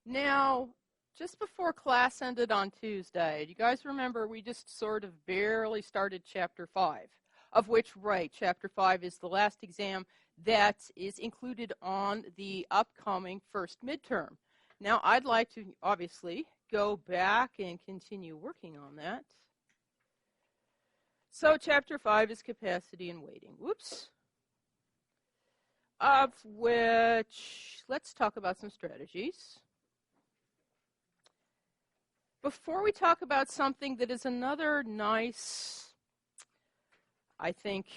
Now, just before class ended on Tuesday, do you guys remember we just sort of barely started Chapter 5, of which, right, Chapter 5 is the last exam that is included on the upcoming first midterm. Now, I'd like to, obviously, go back and continue working on that. So, Chapter 5 is capacity and weighting. Whoops. Of which, let's talk about some strategies. Before we talk about something that is another nice, I think,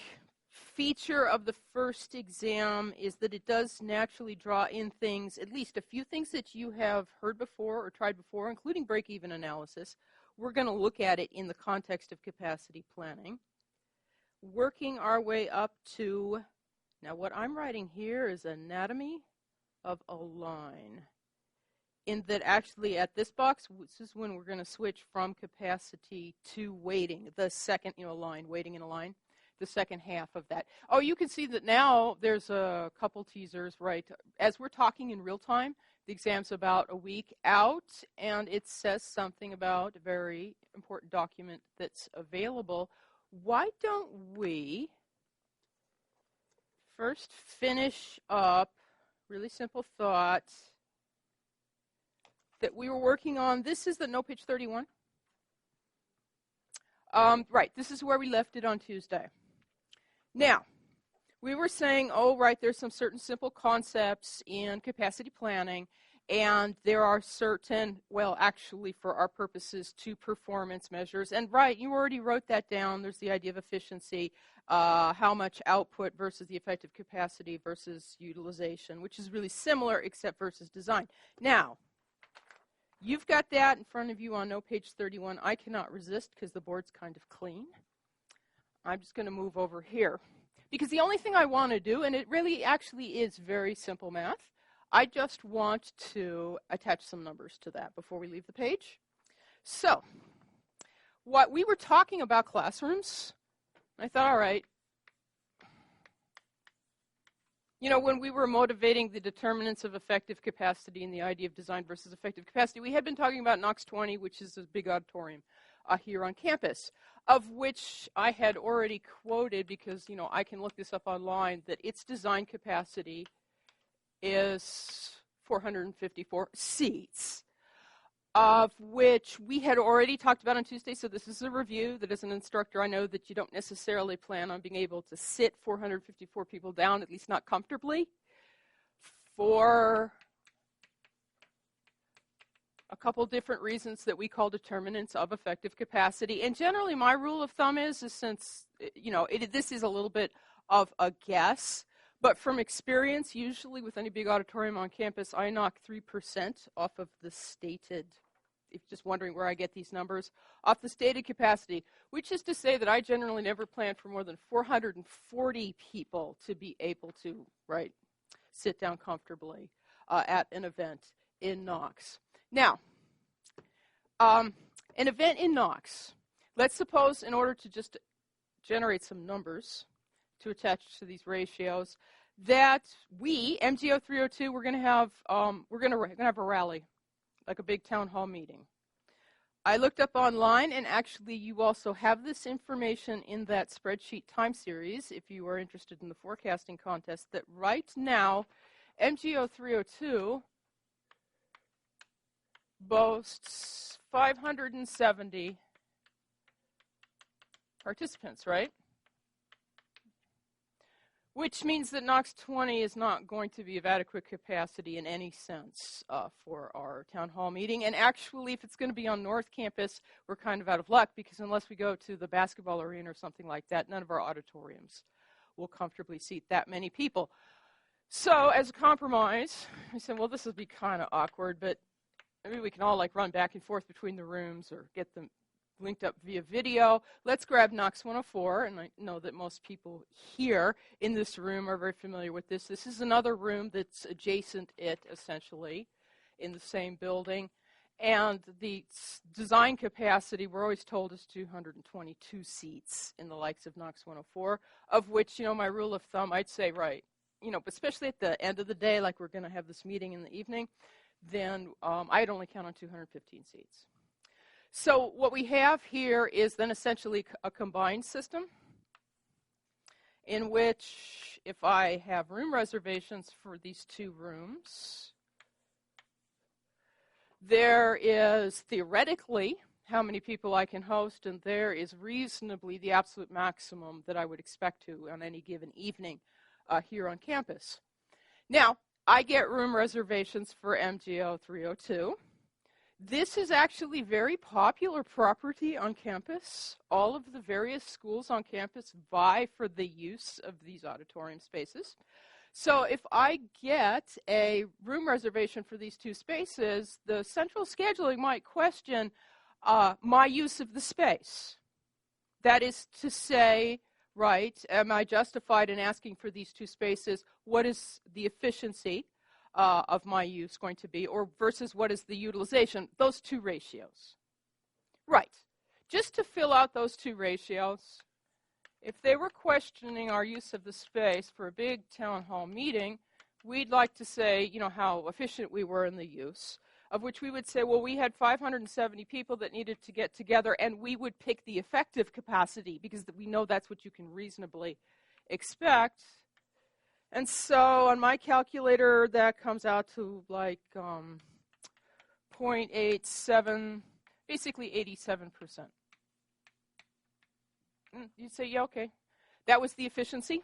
feature of the first exam is that it does naturally draw in things, at least a few things that you have heard before or tried before, including break-even analysis. We're going to look at it in the context of capacity planning. Working our way up to, now what I'm writing here is anatomy of a line. In that actually at this box, this is when we're going to switch from capacity to weighting, the second, line, weighting in a line, the second half of that. Oh, you can see that now there's a couple teasers, right? As we're talking in real time, the exam's about a week out, and it says something about a very important document that's available. Why don't we first finish up, really simple thought, that we were working on. This is the no page 31. Right, this is where we left it on Tuesday. Now, we were saying, oh, right, there's some certain simple concepts in capacity planning, and there are certain, well, actually, for our purposes, 2 performance measures. And right, you already wrote that down. There's the idea of efficiency, how much output versus the effective capacity versus utilization, which is really similar except versus design. Now, you've got that in front of you on no page 31. I cannot resist because the board's kind of clean. I'm just going to move over here. Because the only thing I want to do, and it really actually is very simple math, I just want to attach some numbers to that before we leave the page. So, what we were talking about classrooms, I thought, all right, when we were motivating the determinants of effective capacity and the idea of design versus effective capacity, we had been talking about NOx 20, which is a big auditorium here on campus, of which I had already quoted because, I can look this up online, that its design capacity is 454 seats, of which we had already talked about on Tuesday, so this is a review that as an instructor I know that you don't necessarily plan on being able to sit 454 people down, at least not comfortably, for a couple different reasons that we call determinants of effective capacity. And generally my rule of thumb is since, this is a little bit of a guess, but from experience, usually with any big auditorium on campus, I knock 3% off of the stated, if you're just wondering where I get these numbers, off the stated capacity, which is to say that I generally never plan for more than 440 people to be able to, sit down comfortably at an event in NOx. Now, an event in NOx, let's suppose in order to just generate some numbers to attach to these ratios, that we, MGO302, we're going to have a rally, like a big town hall meeting. I looked up online, and actually you also have this information in that spreadsheet time series, if you are interested in the forecasting contest, that right now, MGO302 boasts 570 participants, right? Which means that NOx 20 is not going to be of adequate capacity in any sense for our town hall meeting. And actually, if it's going to be on North Campus, we're kind of out of luck because unless we go to the basketball arena or something like that, none of our auditoriums will comfortably seat that many people. So as a compromise, we said, well, this would be kind of awkward, but maybe we can all run back and forth between the rooms or get them linked up via video. Let's grab NOx 104, and I know that most people here in this room are very familiar with this. This is another room that's adjacent it, essentially, in the same building. And the design capacity, we're always told, is 222 seats in the likes of NOx 104, of which, my rule of thumb, I'd say, but especially at the end of the day, like we're going to have this meeting in the evening, then I'd only count on 215 seats. So what we have here is then essentially a combined system in which if I have room reservations for these 2 rooms, there is theoretically how many people I can host, and there is reasonably the absolute maximum that I would expect to on any given evening here on campus. Now, I get room reservations for MGO302. This is actually very popular property on campus. All of the various schools on campus vie for the use of these auditorium spaces. So if I get a room reservation for these 2 spaces, the central scheduling might question my use of the space. That is to say, right, am I justified in asking for these 2 spaces? What is the efficiency of my use going to be, or versus what is the utilization? Those 2 ratios. Right. Just to fill out those 2 ratios, if they were questioning our use of the space for a big town hall meeting, we'd like to say, you know, how efficient we were in the use, of which we would say, well, we had 570 people that needed to get together, and we would pick the effective capacity because we know that's what you can reasonably expect. And so on my calculator, that comes out to like 0.87, basically 87%. You'd say, yeah, okay. That was the efficiency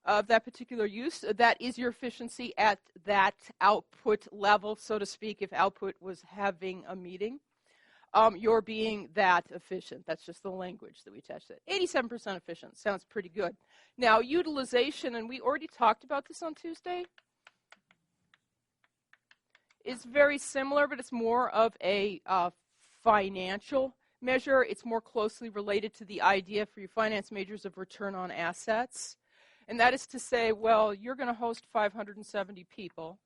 of that particular use. That is your efficiency at that output level, so to speak, if output was having a meeting. You're being that efficient. That's just the language that we attach to it. 87% efficient. Sounds pretty good. Now, utilization, and we already talked about this on Tuesday, is very similar, but it's more of a financial measure. It's more closely related to the idea for your finance majors of return on assets. And that is to say, well, you're going to host 570 people,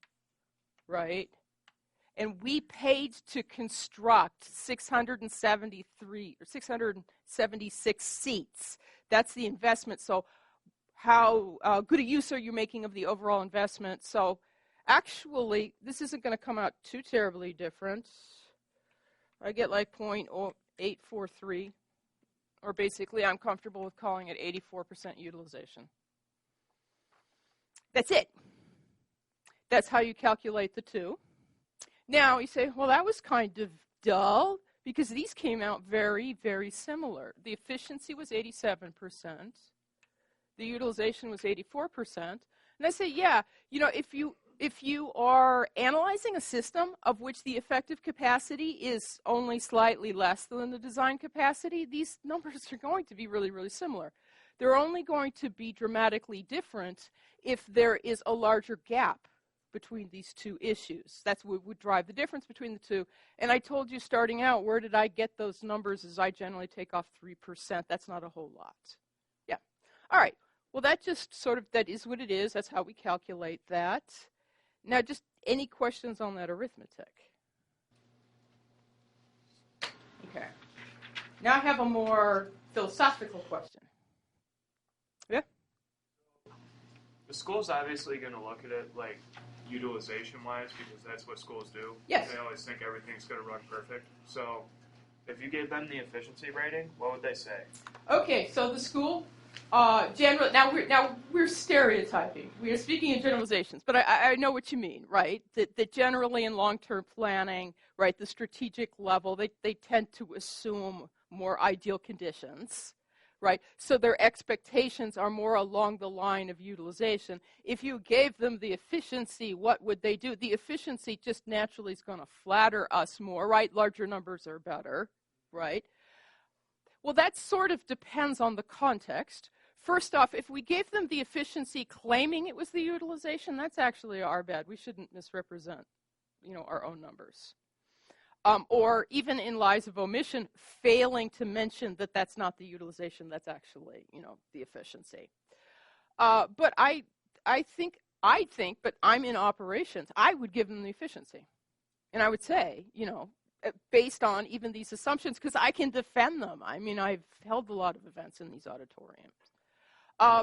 right? And we paid to construct 673 or 676 seats. That's the investment. So how good a use are you making of the overall investment? So actually, this isn't going to come out too terribly different. I get like 0.843, or basically I'm comfortable with calling it 84% utilization. That's it. That's how you calculate the 2. Now, you say, well, that was kind of dull, because these came out very, very similar. The efficiency was 87%. The utilization was 84%. And I say, yeah, you know, if you are analyzing a system of which the effective capacity is only slightly less than the design capacity, these numbers are going to be really, really similar. They're only going to be dramatically different if there is a larger gap between these 2 issues. That's what would drive the difference between the 2. And I told you starting out, where did I get those numbers? Is I generally take off 3%. That's not a whole lot. Yeah. All right. Well, that just sort of, that is what it is. That's how we calculate that. Now, just any questions on that arithmetic? Okay. Now I have a more philosophical question. Yeah? The school's obviously going to look at it like utilization-wise, because that's what schools do. Yes. They always think everything's going to run perfect. So if you gave them the efficiency rating, what would they say? Okay, so the school, generally, now we're stereotyping. We are speaking in generalizations, but I know what you mean, right? That generally in long-term planning, right, the strategic level, they tend to assume more ideal conditions, right? So their expectations are more along the line of utilization. If you gave them the efficiency, what would they do? The efficiency just naturally is going to flatter us more, right? Larger numbers are better, right? Well, that sort of depends on the context. First off, if we gave them the efficiency claiming it was the utilization, that's actually our bad. We shouldn't misrepresent, you know, our own numbers. Or even in lies of omission, failing to mention that that's not the utilization, that's actually, you know, the efficiency. But I think, but I'm in operations, I would give them the efficiency. And I would say, you know, based on even these assumptions, because I can defend them. I mean, I've held a lot of events in these auditoriums.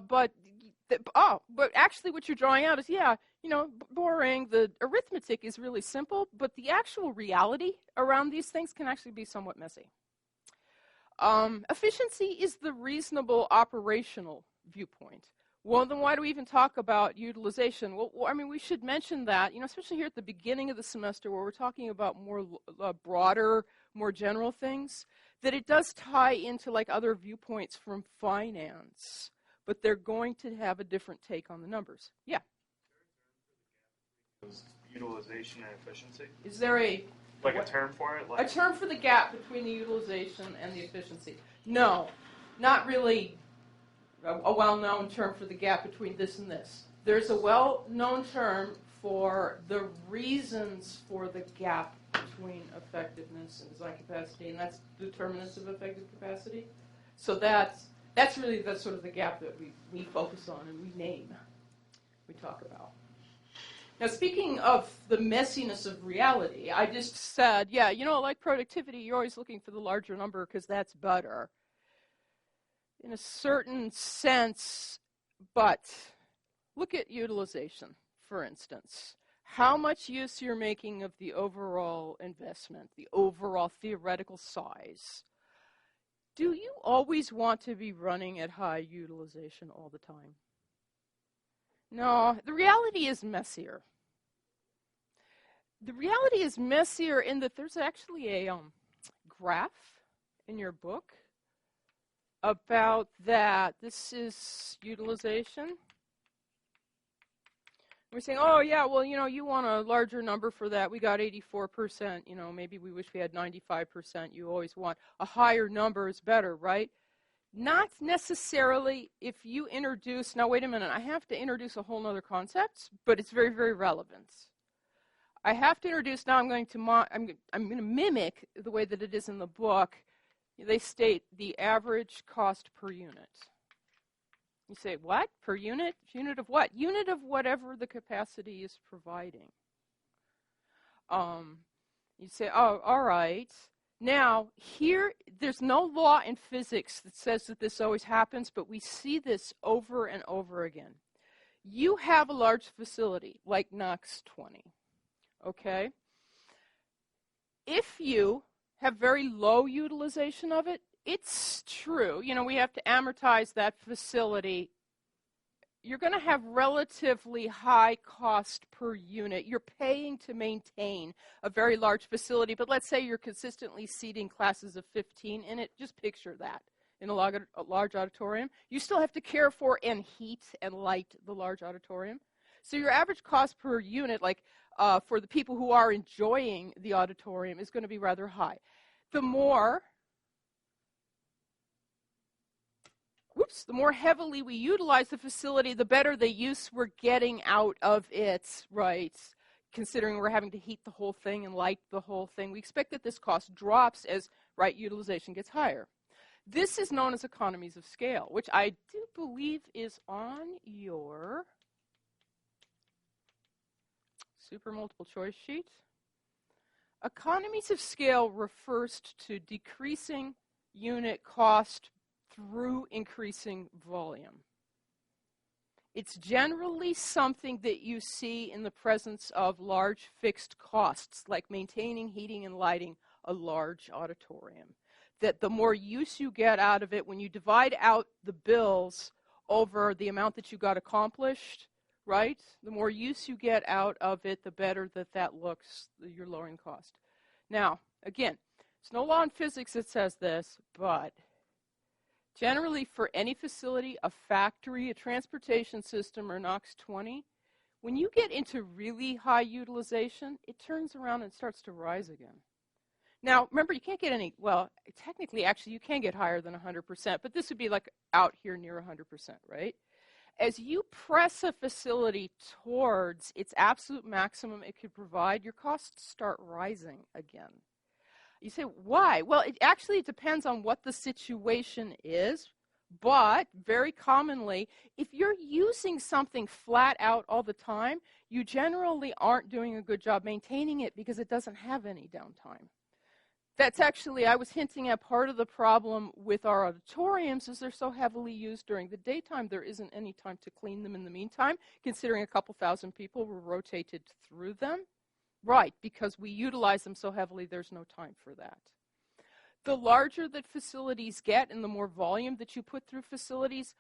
But actually what you're drawing out is, yeah, boring. The arithmetic is really simple, but the actual reality around these things can actually be somewhat messy. Efficiency is the reasonable operational viewpoint. Well, then why do we even talk about utilization? Well, I mean, we should mention that, especially here at the beginning of the semester where we're talking about more broader, more general things, that it does tie into like other viewpoints from finance, but they're going to have a different take on the numbers. Yeah. Utilization and efficiency. Is there a term for it? A term for the gap between the utilization and the efficiency? No, not really a well-known term for the gap between this and this. There's a well-known term for the reasons for the gap between effectiveness and design capacity, and that's determinants of effective capacity. So that's really sort of the gap that we focus on and we talk about. Now, speaking of the messiness of reality, I just said, yeah, like productivity, you're always looking for the larger number because that's better. In a certain sense, but look at utilization, for instance. How much use you're making of the overall investment, the overall theoretical size. Do you always want to be running at high utilization all the time? No, the reality is messier. The reality is messier in that there's actually a graph in your book about that. This is utilization. We're saying, oh, yeah, well, you want a larger number for that. We got 84%. Maybe we wish we had 95%. You always want a higher number is better, right? Not necessarily if you introduce, now wait a minute, I have to introduce a whole other concept, but it's very, very relevant. I have to introduce, now I'm going to mimic the way that it is in the book. They state the average cost per unit. You say, what? Per unit? Unit of what? Unit of whatever the capacity is providing. You say, oh, all right. Now, here, there's no law in physics that says that this always happens, but we see this over and over again. You have a large facility, like Knox 20, okay? If you have very low utilization of it, it's true. We have to amortize that facility. You're going to have relatively high cost per unit. You're paying to maintain a very large facility, but let's say you're consistently seating classes of 15 in it. Just picture that in a large auditorium. You still have to care for and heat and light the large auditorium. So your average cost per unit, like for the people who are enjoying the auditorium, is going to be rather high. The more heavily we utilize the facility, the better the use we're getting out of it, right? Considering we're having to heat the whole thing and light the whole thing, we expect that this cost drops as, right, utilization gets higher. This is known as economies of scale, which I do believe is on your super multiple choice sheet. Economies of scale refers to decreasing unit cost through increasing volume. It's generally something that you see in the presence of large fixed costs, like maintaining, heating, and lighting a large auditorium. That the more use you get out of it, when you divide out the bills over the amount that you got accomplished, right? The more use you get out of it, the better that looks, you're lowering cost. Now, again, there's no law in physics that says this, but generally for any facility, a factory, a transportation system, or Knox 20, when you get into really high utilization, it turns around and starts to rise again. Now, remember, you can't get any, well, technically, actually, you can get higher than 100%, but this would be like out here near 100%, right? As you press a facility towards its absolute maximum it could provide, your costs start rising again. You say, why? Well, it actually depends on what the situation is, but very commonly, if you're using something flat out all the time, you generally aren't doing a good job maintaining it because it doesn't have any downtime. That's actually, I was hinting at part of the problem with our auditoriums is they're so heavily used during the daytime, there isn't any time to clean them in the meantime, considering a couple thousand people were rotated through them. Right, because we utilize them so heavily, there's no time for that. The larger that facilities get and the more volume that you put through facilities,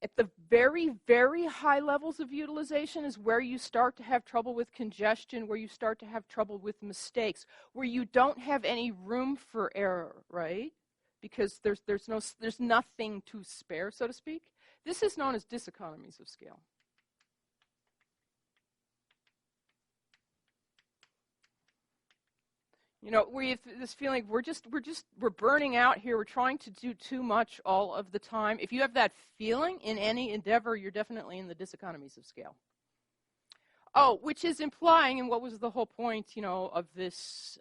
at the very, very high levels of utilization is where you start to have trouble with congestion, where you start to have trouble with mistakes, where you don't have any room for error, right? Because there's nothing to spare, so to speak. This is known as diseconomies of scale. You know, we have this feeling we're burning out here. We're trying to do too much all of the time. If you have that feeling in any endeavor, you're definitely in the diseconomies of scale. Oh, which is implying, and what was the whole point, you know, of this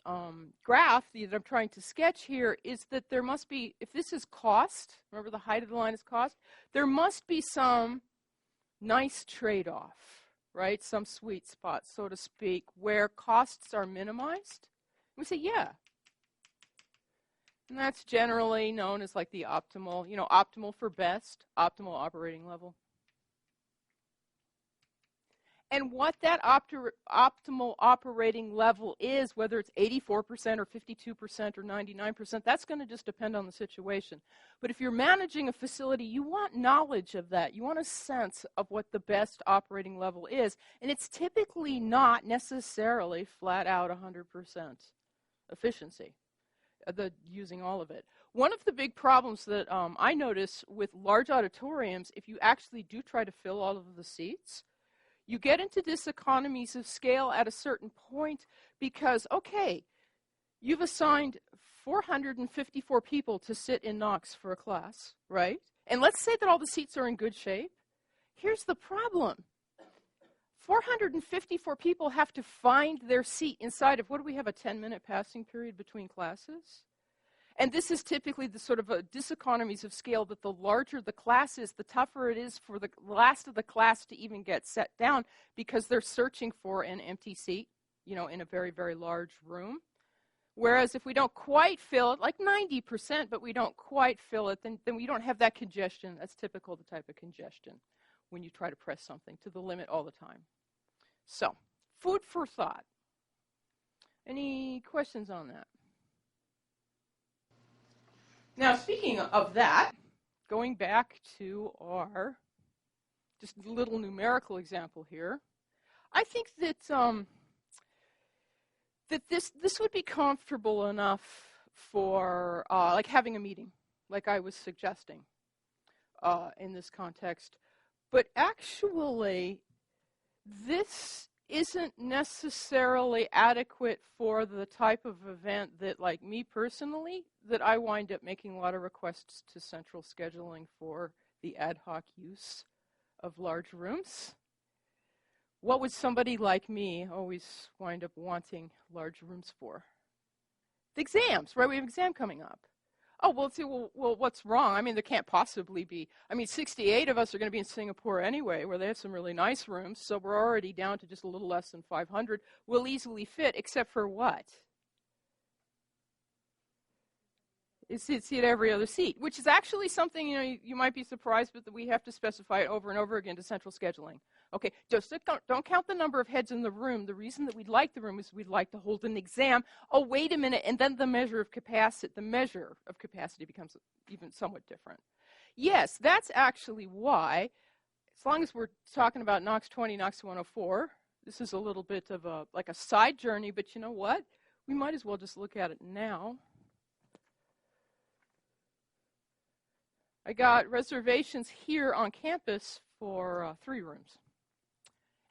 graph that I'm trying to sketch here, is that there must be, if this is cost, remember the height of the line is cost, there must be some nice trade-off, right? Some sweet spot, so to speak, where costs are minimized. We say, yeah. And that's generally known as like the optimal, you know, optimal for best, optimal operating level. And what that optimal operating level is, whether it's 84% or 52% or 99%, that's going to just depend on the situation. But if you're managing a facility, you want knowledge of that. You want a sense of what the best operating level is. And it's typically not necessarily flat out 100% efficiency, using all of it. One of the big problems that I notice with large auditoriums, if you actually do try to fill all of the seats, you get into diseconomies of scale at a certain point because, okay, you've assigned 454 people to sit in Knox for a class, right? And let's say that all the seats are in good shape. Here's the problem. 454 people have to find their seat inside of, what do we have, a 10-minute passing period between classes? And this is typically the sort of a diseconomies of scale that the larger the class is, the tougher it is for the last of the class to even get set down because they're searching for an empty seat, you know, in a very, very large room. Whereas if we don't quite fill it, like 90%, but we don't quite fill it, then we don't have that congestion. That's typical the type of congestion when you try to press something to the limit all the time. So, food for thought. Any questions on that? Now, speaking of that, going back to our just little numerical example here, I think that that this would be comfortable enough for like having a meeting, like I was suggesting in this context. But actually, this isn't necessarily adequate for the type of event that, like me personally, that I wind up making a lot of requests to central scheduling for the ad hoc use of large rooms. What would somebody like me always wind up wanting large rooms for? The exams, right? We have an exam coming up. Oh, well, see, well, what's wrong? I mean, there can't possibly be. I mean, 68 of us are going to be in Singapore anyway, where they have some really nice rooms, so we're already down to just a little less than 500. We'll easily fit, except for what? It's at every other seat, which is actually something, you know, you might be surprised, but that we have to specify it over and over again to central scheduling. Okay, just don't count the number of heads in the room. The reason that we'd like the room is we'd like to hold an exam. Oh, wait a minute, and then the measure of capacity becomes even somewhat different. Yes, that's actually why, as long as we're talking about Knox 20, Knox 104, this is a little bit of like a side journey, but you know what? We might as well just look at it now. I got reservations here on campus for 3 rooms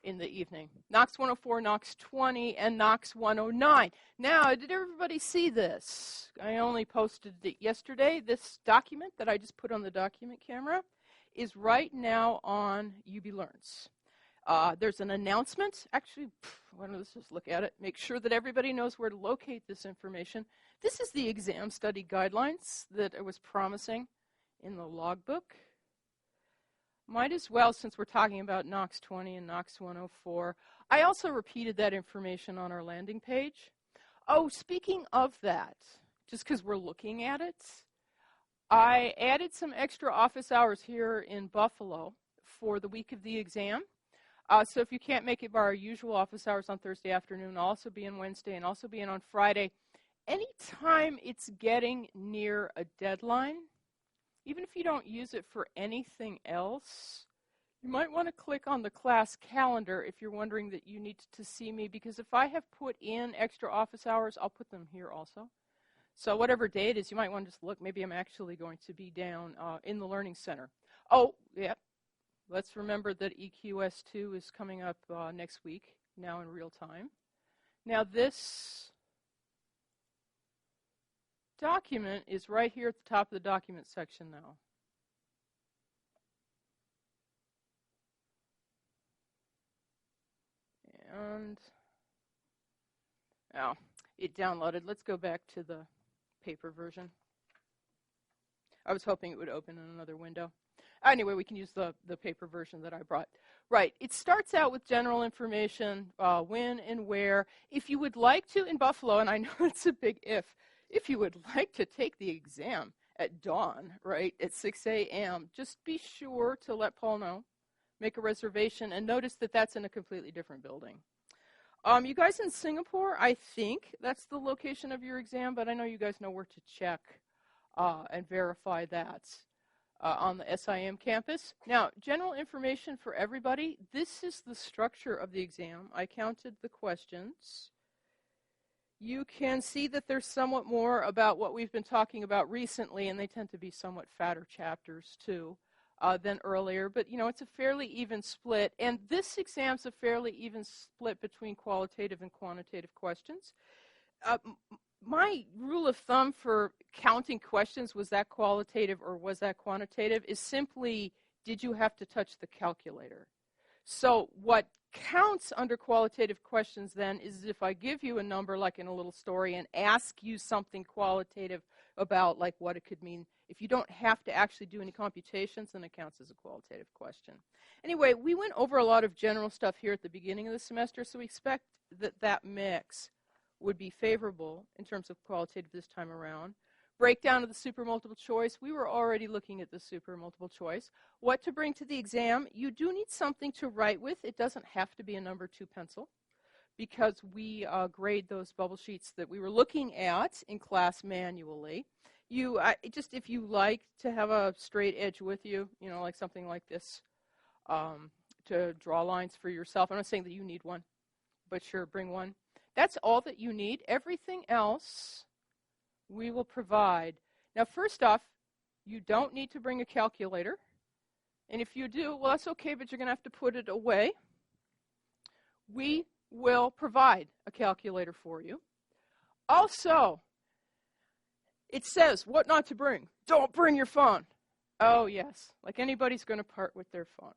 in the evening. Knox 104, Knox 20, and Knox 109. Now, did everybody see this? I only posted it yesterday. This document that I just put on the document camera is right now on UB Learns. There's an announcement. Actually, why don't let's just look at it. Make sure that everybody knows where to locate this information. This is the exam study guidelines that I was promising in the logbook. Might as well, since we're talking about Knox 20 and Knox 104, I also repeated that information on our landing page. Oh, speaking of that, just because we're looking at it. I added some extra office hours here in Buffalo for the week of the exam. So if you can't make it by our usual office hours on Thursday afternoon, I'll also be in Wednesday and also be in on Friday. Anytime it's getting near a deadline, even if you don't use it for anything else, you might want to click on the class calendar if you're wondering that you need to see me, because if I have put in extra office hours, I'll put them here also. So whatever day it is, you might want to just look. Maybe I'm actually going to be down in the Learning Center. Oh, yeah. Let's remember that EQS2 is coming up next week, now in real time. Now this document is right here at the top of the document section now. And oh, it downloaded. Let's go back to the paper version. I was hoping it would open in another window. Anyway, we can use the paper version that I brought. Right, it starts out with general information, when and where. If you would like to, in Buffalo, and I know it's a big if you would like to take the exam at dawn, right, at 6 a.m., just be sure to let Paul know. Make a reservation, and notice that that's in a completely different building. You guys in Singapore, I think that's the location of your exam, but I know you guys know where to check and verify that on the SIM campus. Now, general information for everybody. This is the structure of the exam. I counted the questions. You can see that there's somewhat more about what we've been talking about recently, and they tend to be somewhat fatter chapters too than earlier. But, you know, it's a fairly even split, and this exam's a fairly even split between qualitative and quantitative questions. My rule of thumb for counting questions, was that qualitative or was that quantitative, is simply, did you have to touch the calculator? So what counts under qualitative questions then is if I give you a number like in a little story and ask you something qualitative about like what it could mean. If you don't have to actually do any computations, then it counts as a qualitative question. Anyway, we went over a lot of general stuff here at the beginning of the semester, so we expect that that mix would be favorable in terms of qualitative this time around. Breakdown of the super multiple choice. We were already looking at the super multiple choice. What to bring to the exam. You do need something to write with. It doesn't have to be a number 2 pencil because we grade those bubble sheets that we were looking at in class manually. Just if you like to have a straight edge with you, you know, like something like this, to draw lines for yourself. I'm not saying that you need one, but sure, bring one. That's all that you need. Everything else we will provide. Now, first off, you don't need to bring a calculator. And if you do, well, that's okay, but you're going to have to put it away. We will provide a calculator for you. Also, it says what not to bring. Don't bring your phone. Oh, yes, like anybody's going to part with their phone.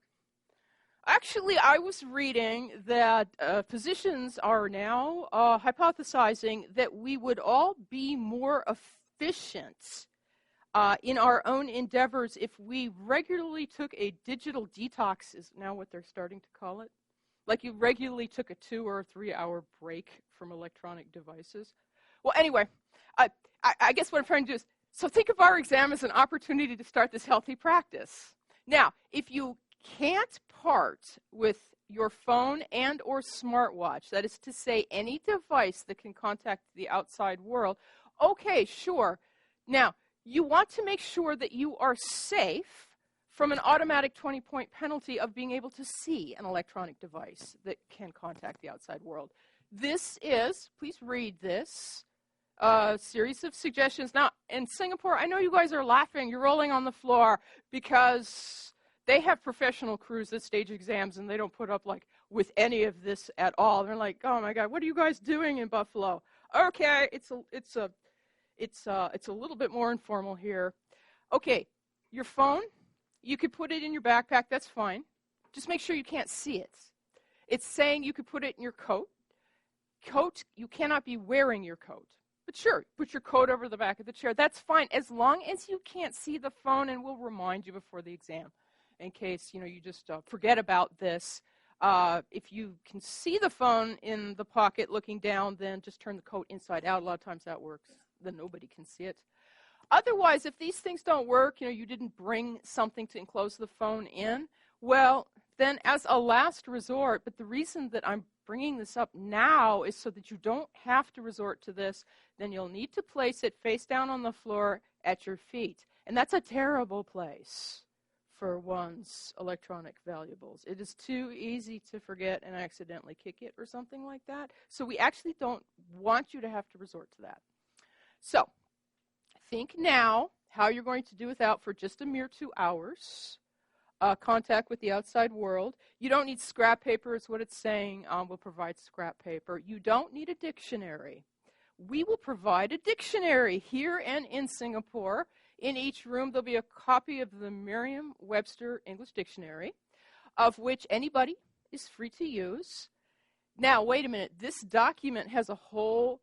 Actually, I was reading that physicians are now hypothesizing that we would all be more efficient in our own endeavors if we regularly took a digital detox, is now what they're starting to call it. Like you regularly took a 2 or 3 hour break from electronic devices. Well, anyway, I guess what I'm trying to do is, so think of our exam as an opportunity to start this healthy practice. Now, if you can't part with your phone and or smartwatch, that is to say any device that can contact the outside world, okay, sure. Now, you want to make sure that you are safe from an automatic 20-point penalty of being able to see an electronic device that can contact the outside world. This is, please read this, a series of suggestions. Now, in Singapore, I know you guys are laughing, you're rolling on the floor, because they have professional crews that stage exams, and they don't put up like with any of this at all. They're like, "Oh my God, what are you guys doing in Buffalo?" Okay, it's a little bit more informal here. Okay, your phone, you could put it in your backpack. That's fine. Just make sure you can't see it. It's saying you could put it in your coat. Coat, you cannot be wearing your coat. But sure, put your coat over the back of the chair. That's fine, as long as you can't see the phone, and we'll remind you before the exam, in case you just forget about this. If you can see the phone in the pocket looking down, then just turn the coat inside out. A lot of times that works then nobody can see it. Otherwise, if these things don't work, you didn't bring something to enclose the phone in, well, then as a last resort, but the reason that I'm bringing this up now is so that you don't have to resort to this, then you'll need to place it face down on the floor at your feet. And that's a terrible place for one's electronic valuables. It is too easy to forget and accidentally kick it or something like that. So we actually don't want you to have to resort to that. So think now how you're going to do without for just a mere 2 hours. Contact with the outside world. You don't need scrap paper, is what it's saying. We'll provide scrap paper. You don't need a dictionary. We will provide a dictionary here and in Singapore. In each room, there'll be a copy of the Merriam-Webster English Dictionary, of which anybody is free to use. Now, wait a minute. This document has a whole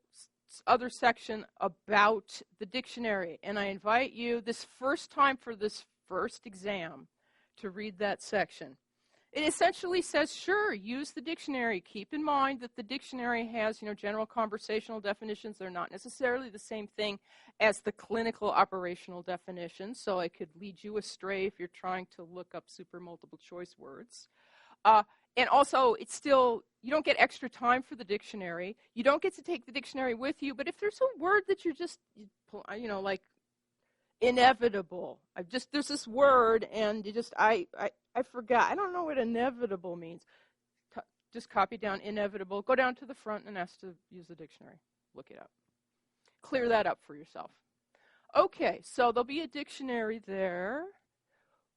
other section about the dictionary, and I invite you this first time for this first exam to read that section. It essentially says, sure, use the dictionary. Keep in mind that the dictionary has, general conversational definitions. They're not necessarily the same thing as the clinical operational definitions, so it could lead you astray if you're trying to look up super multiple choice words. And also, it's still, you don't get extra time for the dictionary. You don't get to take the dictionary with you, but if there's a word that you're just, like inevitable. There's this word, and I forgot. I don't know what inevitable means. Just copy down inevitable. Go down to the front and ask to use the dictionary. Look it up. Clear that up for yourself. Okay, so there'll be a dictionary there.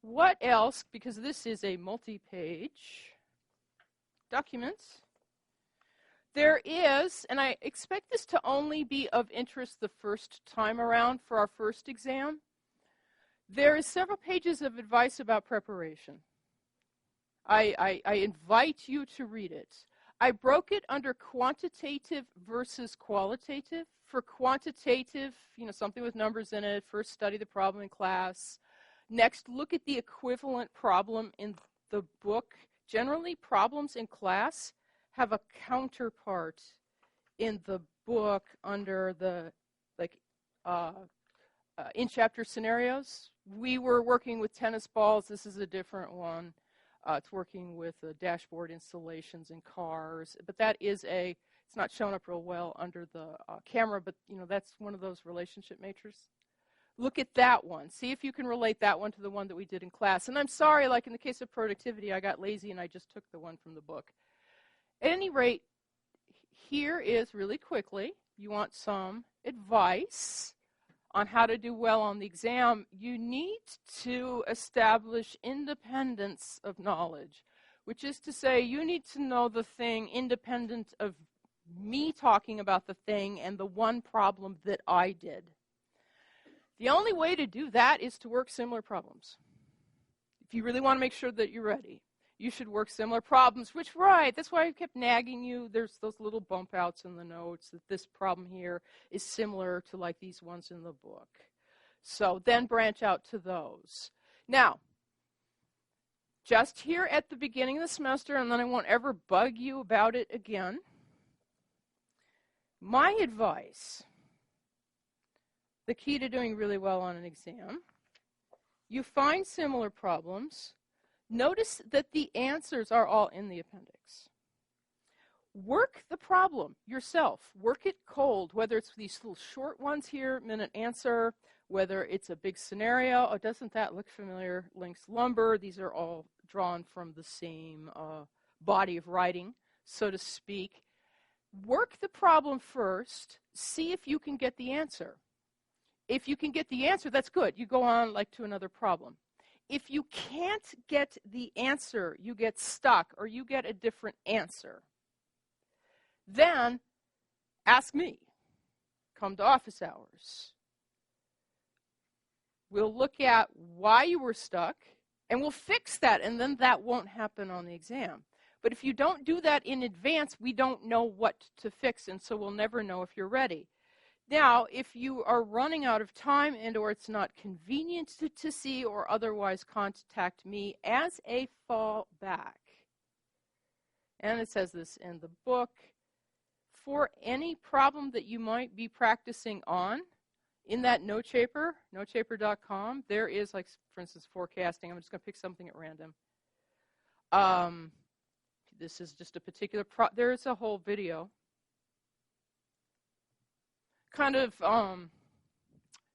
What else? Because this is a multi-page document. There is, and I expect this to only be of interest the first time around for our first exam, there is several pages of advice about preparation. I invite you to read it. I broke it under quantitative versus qualitative. For quantitative, something with numbers in it, first study the problem in class. Next, look at the equivalent problem in the book. Generally, problems in class have a counterpart in the book under the in chapter scenarios. We were working with tennis balls. This is a different one. It's working with dashboard installations in cars, but that is it's not shown up real well under the camera, but that's one of those relationship matrices. Look at that one. See if you can relate that one to the one that we did in class. And I'm sorry, like in the case of productivity, I got lazy and I just took the one from the book. At any rate, here is really quickly, you want some advice on how to do well on the exam. You need to establish independence of knowledge, which is to say you need to know the thing independent of me talking about the thing and the one problem that I did. The only way to do that is to work similar problems. If you really want to make sure that you're ready, you should work similar problems, that's why I kept nagging you. There's those little bump outs in the notes that this problem here is similar to like these ones in the book. So then branch out to those. Now, just here at the beginning of the semester, and then I won't ever bug you about it again, my advice, the key to doing really well on an exam, you find similar problems. Notice that the answers are all in the appendix. Work the problem yourself. Work it cold, whether it's these little short ones here, minute answer, whether it's a big scenario. Oh, doesn't that look familiar? Links lumber. These are all drawn from the same body of writing, so to speak. Work the problem first. See if you can get the answer. If you can get the answer, that's good. You go on to another problem. If you can't get the answer, you get stuck or you get a different answer, then ask me. Come to office hours. We'll look at why you were stuck, and we'll fix that, and then that won't happen on the exam. But if you don't do that in advance, we don't know what to fix, and so we'll never know if you're ready. Now, if you are running out of time and or it's not convenient to see or otherwise, contact me as a fallback. And it says this in the book. For any problem that you might be practicing on, In that note shaper, noteshaper.com, there is, like, for instance, forecasting. I'm just going to pick something at random. This is just a particular, there's a whole video. Kind of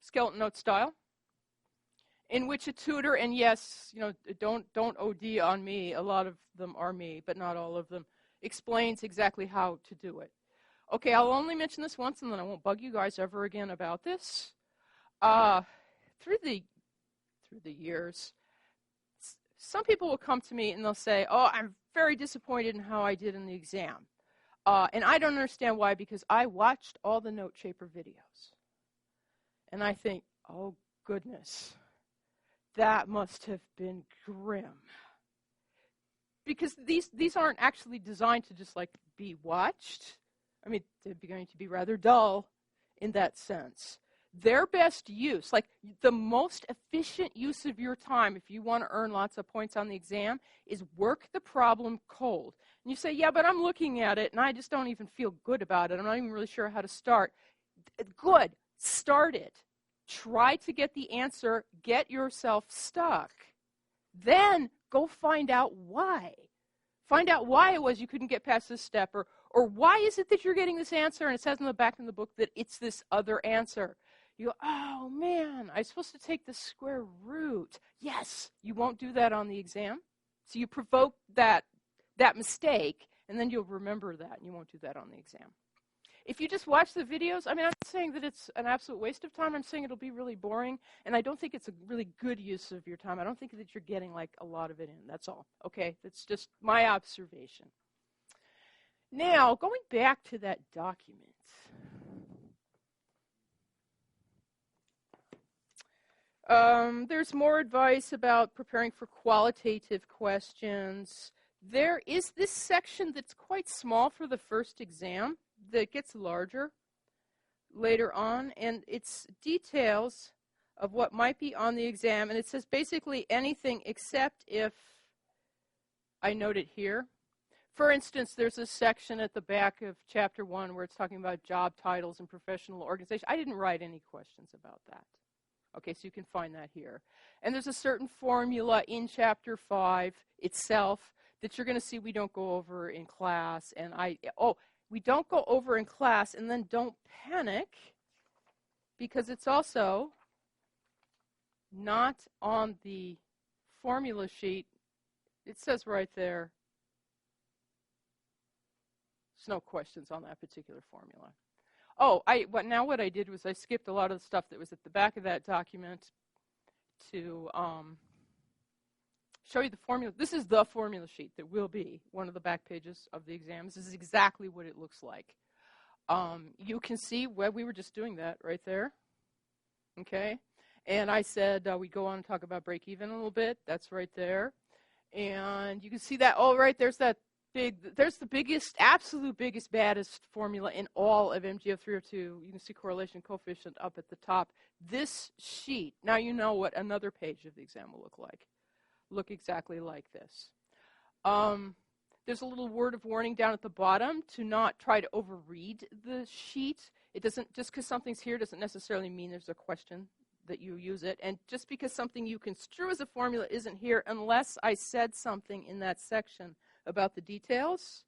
skeleton note style, in which a tutor, and yes, you know, don't OD on me. A lot of them are me, but not all of them. Explains exactly how to do it. Okay, I'll only mention this once, and then I won't bug you guys ever again about this. Through the years, some people will come to me and they'll say, "Oh, I'm very disappointed in how I did in the exam, and I don't understand why, because I watched all the note shaper videos." And I think, "Oh goodness, that must have been grim." Because these aren't actually designed to just, like, be watched. I mean, they're going to be rather dull in that sense. Their best use, like the most efficient use of your time, if you want to earn lots of points on the exam, is work the problem cold. And you say, "Yeah, but I'm looking at it and I just don't even feel good about it. I'm not even really sure how to start." Good. Start it. Try to get the answer. Get yourself stuck. Then go find out why. Find out why it was you couldn't get past this step, or why is it that you're getting this answer and it says in the back of the book that it's this other answer. You go, "Oh man, I'm supposed to take the square root." Yes, you won't do that on the exam. So you provoke that mistake, and then you'll remember that, and you won't do that on the exam. If you just watch the videos, I mean, I'm not saying that it's an absolute waste of time. I'm saying it'll be really boring, and I don't think it's a really good use of your time. I don't think that you're getting, like, a lot of it in. That's all. Okay? That's just my observation. Now, going back to that document. There's more advice about preparing for qualitative questions. There is this section that's quite small for the first exam that gets larger later on, and it's details of what might be on the exam, and it says basically anything except if I note it here. For instance, there's a section at the back of Chapter 1 where it's talking about job titles and professional organization. I didn't write any questions about that. Okay, so you can find that here. And there's a certain formula in Chapter 5 itself that you're going to see we don't go over in class. And we don't go over in class, and then don't panic, because it's also not on the formula sheet. It says right there, there's no questions on that particular formula. Oh, what I did was I skipped a lot of the stuff that was at the back of that document to show you the formula. This is the formula sheet that will be one of the back pages of the exam. This is exactly what it looks like. You can see where we were just doing that right there. Okay? And I said we go on and talk about break even a little bit. That's right there. And you can see that, right, there's the biggest, absolute biggest, baddest formula in all of MGO302. You can see correlation coefficient up at the top. This sheet, now you know what another page of the exam will look like. Look exactly like this. There's a little word of warning down at the bottom to not try to overread the sheet. It doesn't, just because something's here doesn't necessarily mean there's a question that you use it. And just because something you construe as a formula isn't here, unless I said something in that section about the details,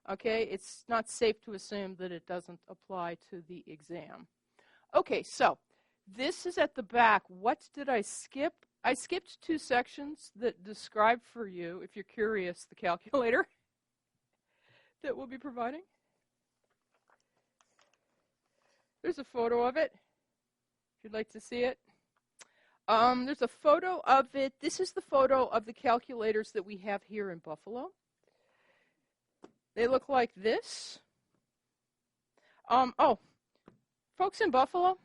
okay, it's not safe to assume that it doesn't apply to the exam. Okay, so this is at the back. What did I skip? I skipped 2 sections that describe for you, if you're curious, the calculator that we'll be providing. There's a photo of it, if you'd like to see it. There's a photo of it. This is the photo of the calculators that we have here in Buffalo. They look like this. Folks in Buffalo,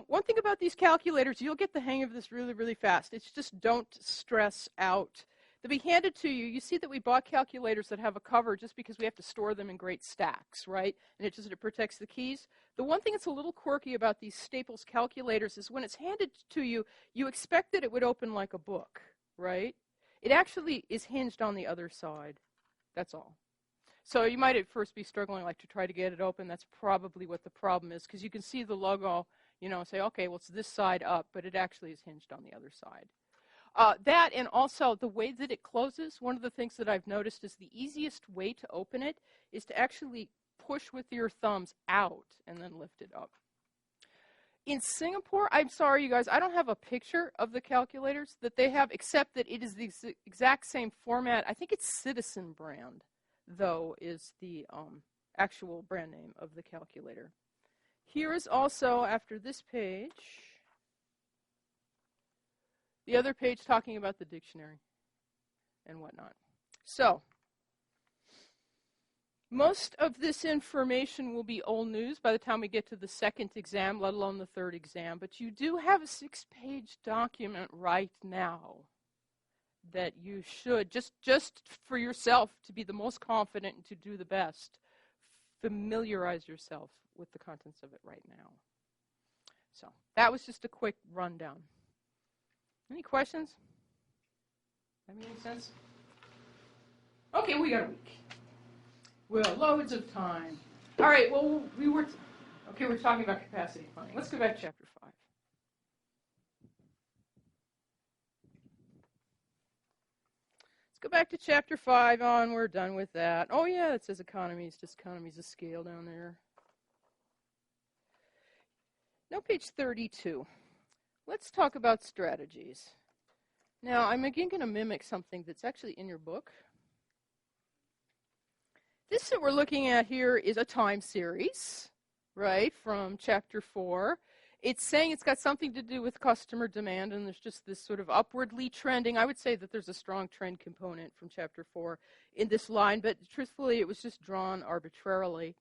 one thing about these calculators, you'll get the hang of this really, really fast. It's just don't stress out. They'll be handed to you. You see that we bought calculators that have a cover just because we have to store them in great stacks, right? And it protects the keys. The one thing that's a little quirky about these Staples calculators is when it's handed to you, you expect that it would open like a book, right? It actually is hinged on the other side. That's all. So you might at first be struggling to try to get it open. That's probably what the problem is, because you can see the logo. say, okay, well, it's this side up, but it actually is hinged on the other side. That, and also the way that it closes, one of the things that I've noticed is the easiest way to open it is to actually push with your thumbs out and then lift it up. In Singapore, I'm sorry, you guys, I don't have a picture of the calculators that they have, except that it is the exact same format. I think it's Citizen brand, though, is the actual brand name of the calculator. Here is also, after this page, the other page talking about the dictionary and whatnot. So, most of this information will be old news by the time we get to the second exam, let alone the third exam. But you do have a 6-page document right now that you should, just for yourself to be the most confident and to do the best, familiarize yourself with the contents of it right now. So that was just a quick rundown. Any questions? That make any sense? Okay, we got a week. Well, loads of time. All right, well, we're talking about capacity planning. Let's go back to chapter 5. Let's go back to chapter 5 on. We're done with that. Oh, yeah, it says economies, just economies of scale down there. Now, page 32. Let's talk about strategies. Now, I'm again going to mimic something that's actually in your book. This that we're looking at here is a time series, right, from chapter 4. It's saying it's got something to do with customer demand, and there's just this sort of upwardly trending. I would say that there's a strong trend component from chapter 4 in this line, but truthfully, it was just drawn arbitrarily.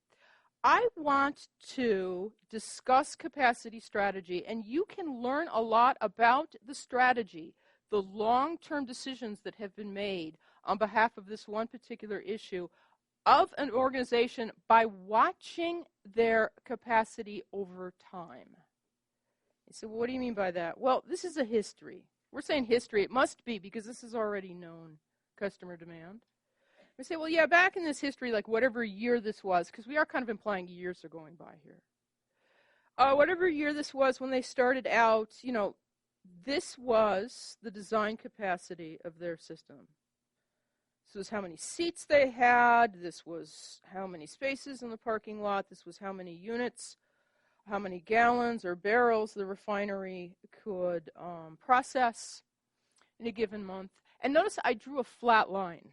I want to discuss capacity strategy, and you can learn a lot about the strategy, the long-term decisions that have been made on behalf of this one particular issue of an organization by watching their capacity over time. So what do you mean by that? Well, this is a history. We're saying history. It must be because this is already known customer demand. We say, well, yeah, back in this history, like whatever year this was, because we are kind of implying years are going by here. Whatever year this was when they started out, this was the design capacity of their system. This was how many seats they had. This was how many spaces in the parking lot. This was how many units, how many gallons or barrels the refinery could process in a given month. And notice I drew a flat line.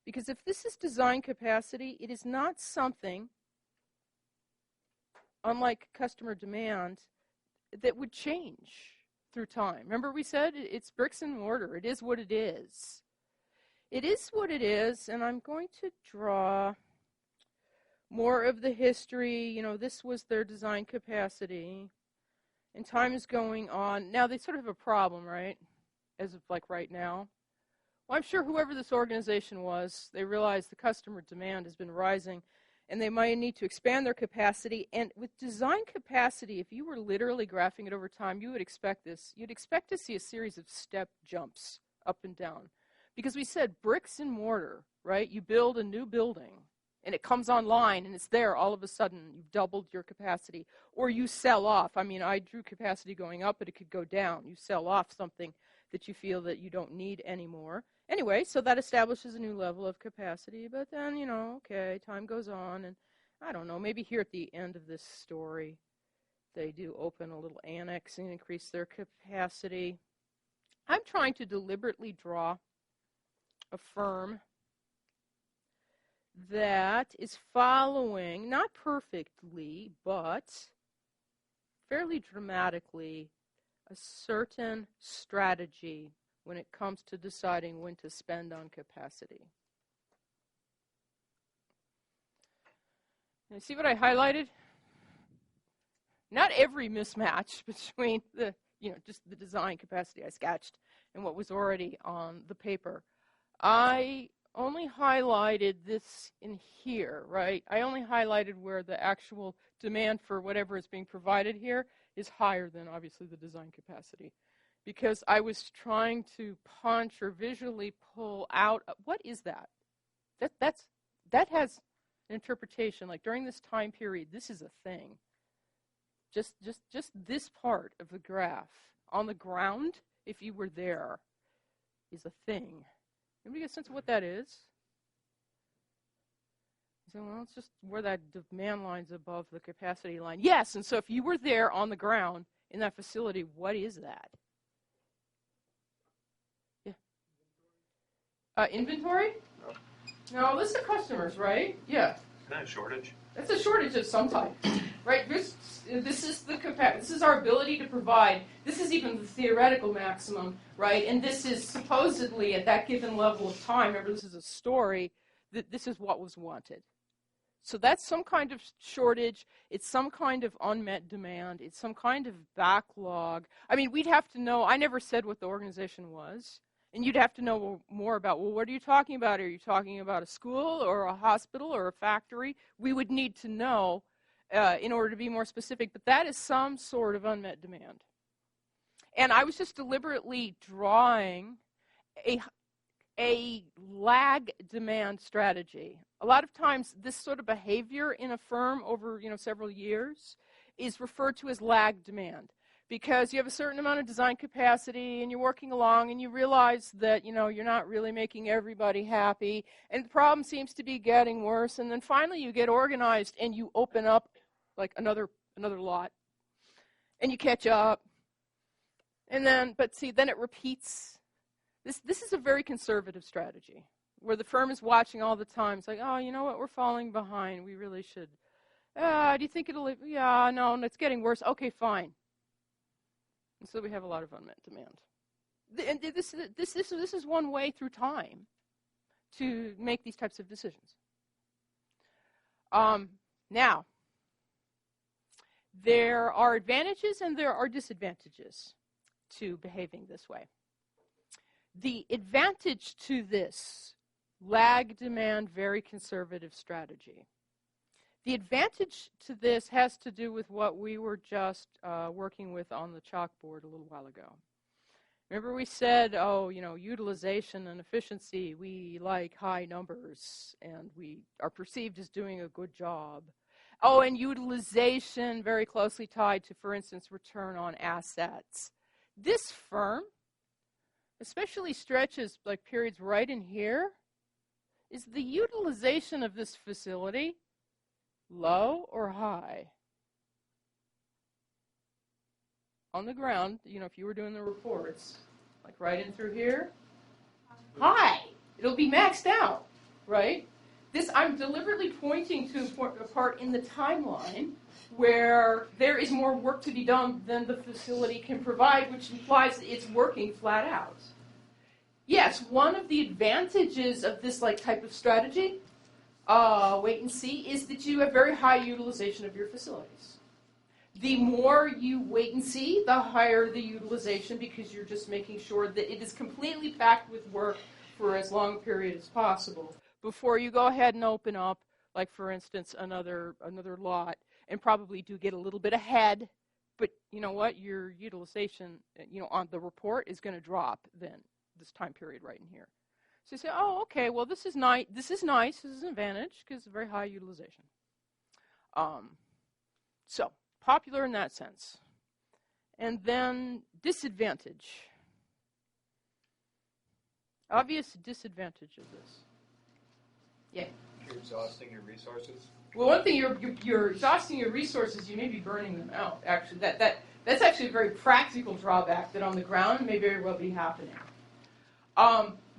Because if this is design capacity, it is not something, unlike customer demand, that would change through time. Remember we said it's bricks and mortar. It is what it is. It is what it is, and I'm going to draw more of the history. This was their design capacity, and time is going on. Now, they sort of have a problem, right, as of like right now. Well, I'm sure whoever this organization was, they realized the customer demand has been rising, and they might need to expand their capacity. And with design capacity, if you were literally graphing it over time, you would expect this. You'd expect to see a series of step jumps up and down. Because we said bricks and mortar, right? You build a new building, and it comes online, and it's there all of a sudden. You've doubled your capacity. Or you sell off. I mean, I drew capacity going up, but it could go down. You sell off something that you feel that you don't need anymore. Anyway, so that establishes a new level of capacity. But then, okay, time goes on, and I don't know, maybe here at the end of this story, they do open a little annex and increase their capacity. I'm trying to deliberately draw a firm that is following, not perfectly, but fairly dramatically, a certain strategy when it comes to deciding when to spend on capacity. You see what I highlighted? Not every mismatch between just the design capacity I sketched and what was already on the paper. I only highlighted this in here, right? I only highlighted where the actual demand for whatever is being provided here is higher than, obviously, the design capacity. Because I was trying to punch or visually pull out, what is that? That has an interpretation. Like during this time period, this is a thing. Just this part of the graph on the ground, if you were there, is a thing. Anybody get a sense of what that is? So, well, it's just where that demand line's above the capacity line. Yes, and so if you were there on the ground in that facility, what is that? Yeah. Inventory? No, list of customers, right? Yeah. Isn't that a shortage? That's a shortage of some type, right? This is this is our ability to provide. This is even the theoretical maximum, right? And this is supposedly at that given level of time. Remember, this is a story. That this is what was wanted. So that's some kind of shortage. It's some kind of unmet demand. It's some kind of backlog. I mean, we'd have to know. I never said what the organization was. And you'd have to know more about, well, what are you talking about? Are you talking about a school or a hospital or a factory? We would need to know in order to be more specific. But that is some sort of unmet demand. And I was just deliberately drawing a lag demand strategy. A lot of times this sort of behavior in a firm over several years is referred to as lag demand. Because you have a certain amount of design capacity and you're working along and you realize that you're not really making everybody happy and the problem seems to be getting worse, and then finally you get organized and you open up like another lot and you catch up, and then then it repeats. This is a very conservative strategy where the firm is watching all the time. It's like, oh, you know what, we're falling behind, we really should. Do you think it'll? Yeah, no, it's getting worse. Okay, fine. And so we have a lot of unmet demand. And this is one way through time to make these types of decisions. Now, there are advantages and there are disadvantages to behaving this way. The advantage to this lag demand, very conservative strategy. The advantage to this has to do with what we were just working with on the chalkboard a little while ago. Remember we said, utilization and efficiency, we like high numbers, and we are perceived as doing a good job. Oh, and utilization very closely tied to, for instance, return on assets. This firm, especially stretches like periods right in here, is the utilization of this facility low or high? On the ground, if you were doing the reports, like right in through here, high. It'll be maxed out, right? I'm deliberately pointing to a part in the timeline where there is more work to be done than the facility can provide, which implies that it's working flat out. Yes, one of the advantages of this type of strategy, wait and see, is that you have very high utilization of your facilities. The more you wait and see, the higher the utilization, because you're just making sure that it is completely packed with work for as long a period as possible before you go ahead and open up, like for instance, another lot, and probably do get a little bit ahead. But you know what? Your utilization, on the report is going to drop then, this time period right in here. So you say, oh, okay, well, this is nice. This is an advantage because very high utilization. So popular in that sense. And then disadvantage. Obvious disadvantage of this. Yeah. You're exhausting your resources. Well, one thing, you're exhausting your resources. You may be burning them out. Actually, that's actually a very practical drawback that on the ground may very well be happening.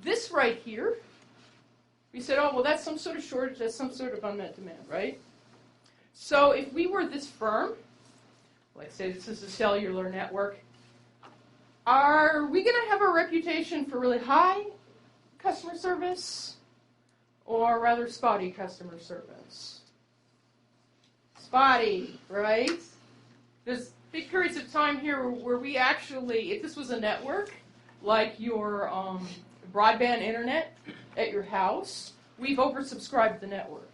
This right here, we said, oh, well, that's some sort of shortage, that's some sort of unmet demand, right? So if we were this firm, like say this is a cellular network, are we going to have a reputation for really high customer service or rather spotty customer service? Spotty, right? There's big periods of time here where we actually, if this was a network, like your broadband internet at your house, we've oversubscribed the network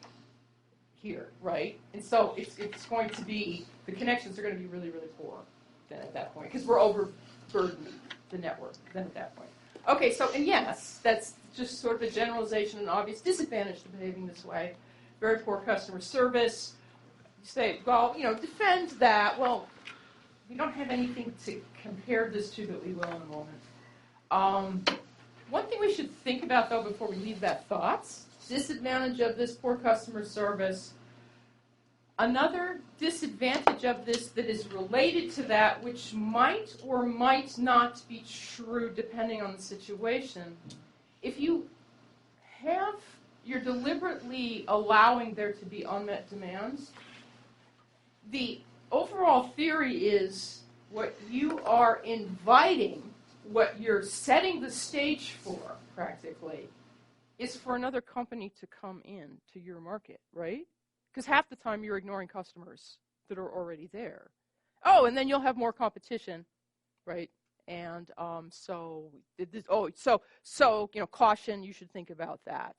here, right? And so it's going to be, the connections are going to be really, really poor then at that point, because we're overburdening the network then at that point. Okay, so, and yes, that's just sort of a generalization and obvious disadvantage to behaving this way. Very poor customer service. You say, well, defend that. Well, we don't have anything to compare this to, but we will in a moment. One thing we should think about, though, before we leave that thoughts, disadvantage of this poor customer service. Another disadvantage of this that is related to that, which might or might not be true depending on the situation, if you're deliberately allowing there to be unmet demands, the overall theory is what you are inviting, what you're setting the stage for, practically, is for another company to come in to your market, right? Because half the time you're ignoring customers that are already there. Oh, and then you'll have more competition, right? And caution, you should think about that.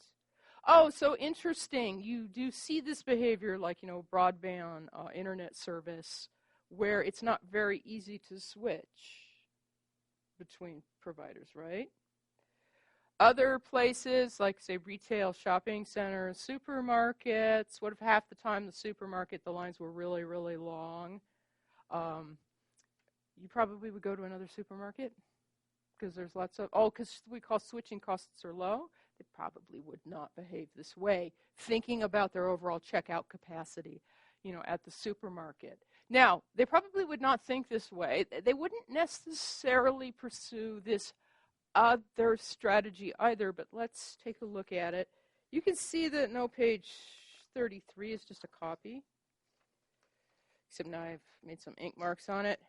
Oh, so interesting. You do see this behavior like, broadband internet service where it's not very easy to switch between providers, right? Other places, like, say, retail shopping centers, supermarkets, what if half the time the supermarket, the lines were really, really long? You probably would go to another supermarket because there's lots of, because we call switching costs are low. They probably would not behave this way, thinking about their overall checkout capacity, at the supermarket. Now, they probably would not think this way. They wouldn't necessarily pursue this other strategy either, but let's take a look at it. You can see that page 33 is just a copy, except now I've made some ink marks on it.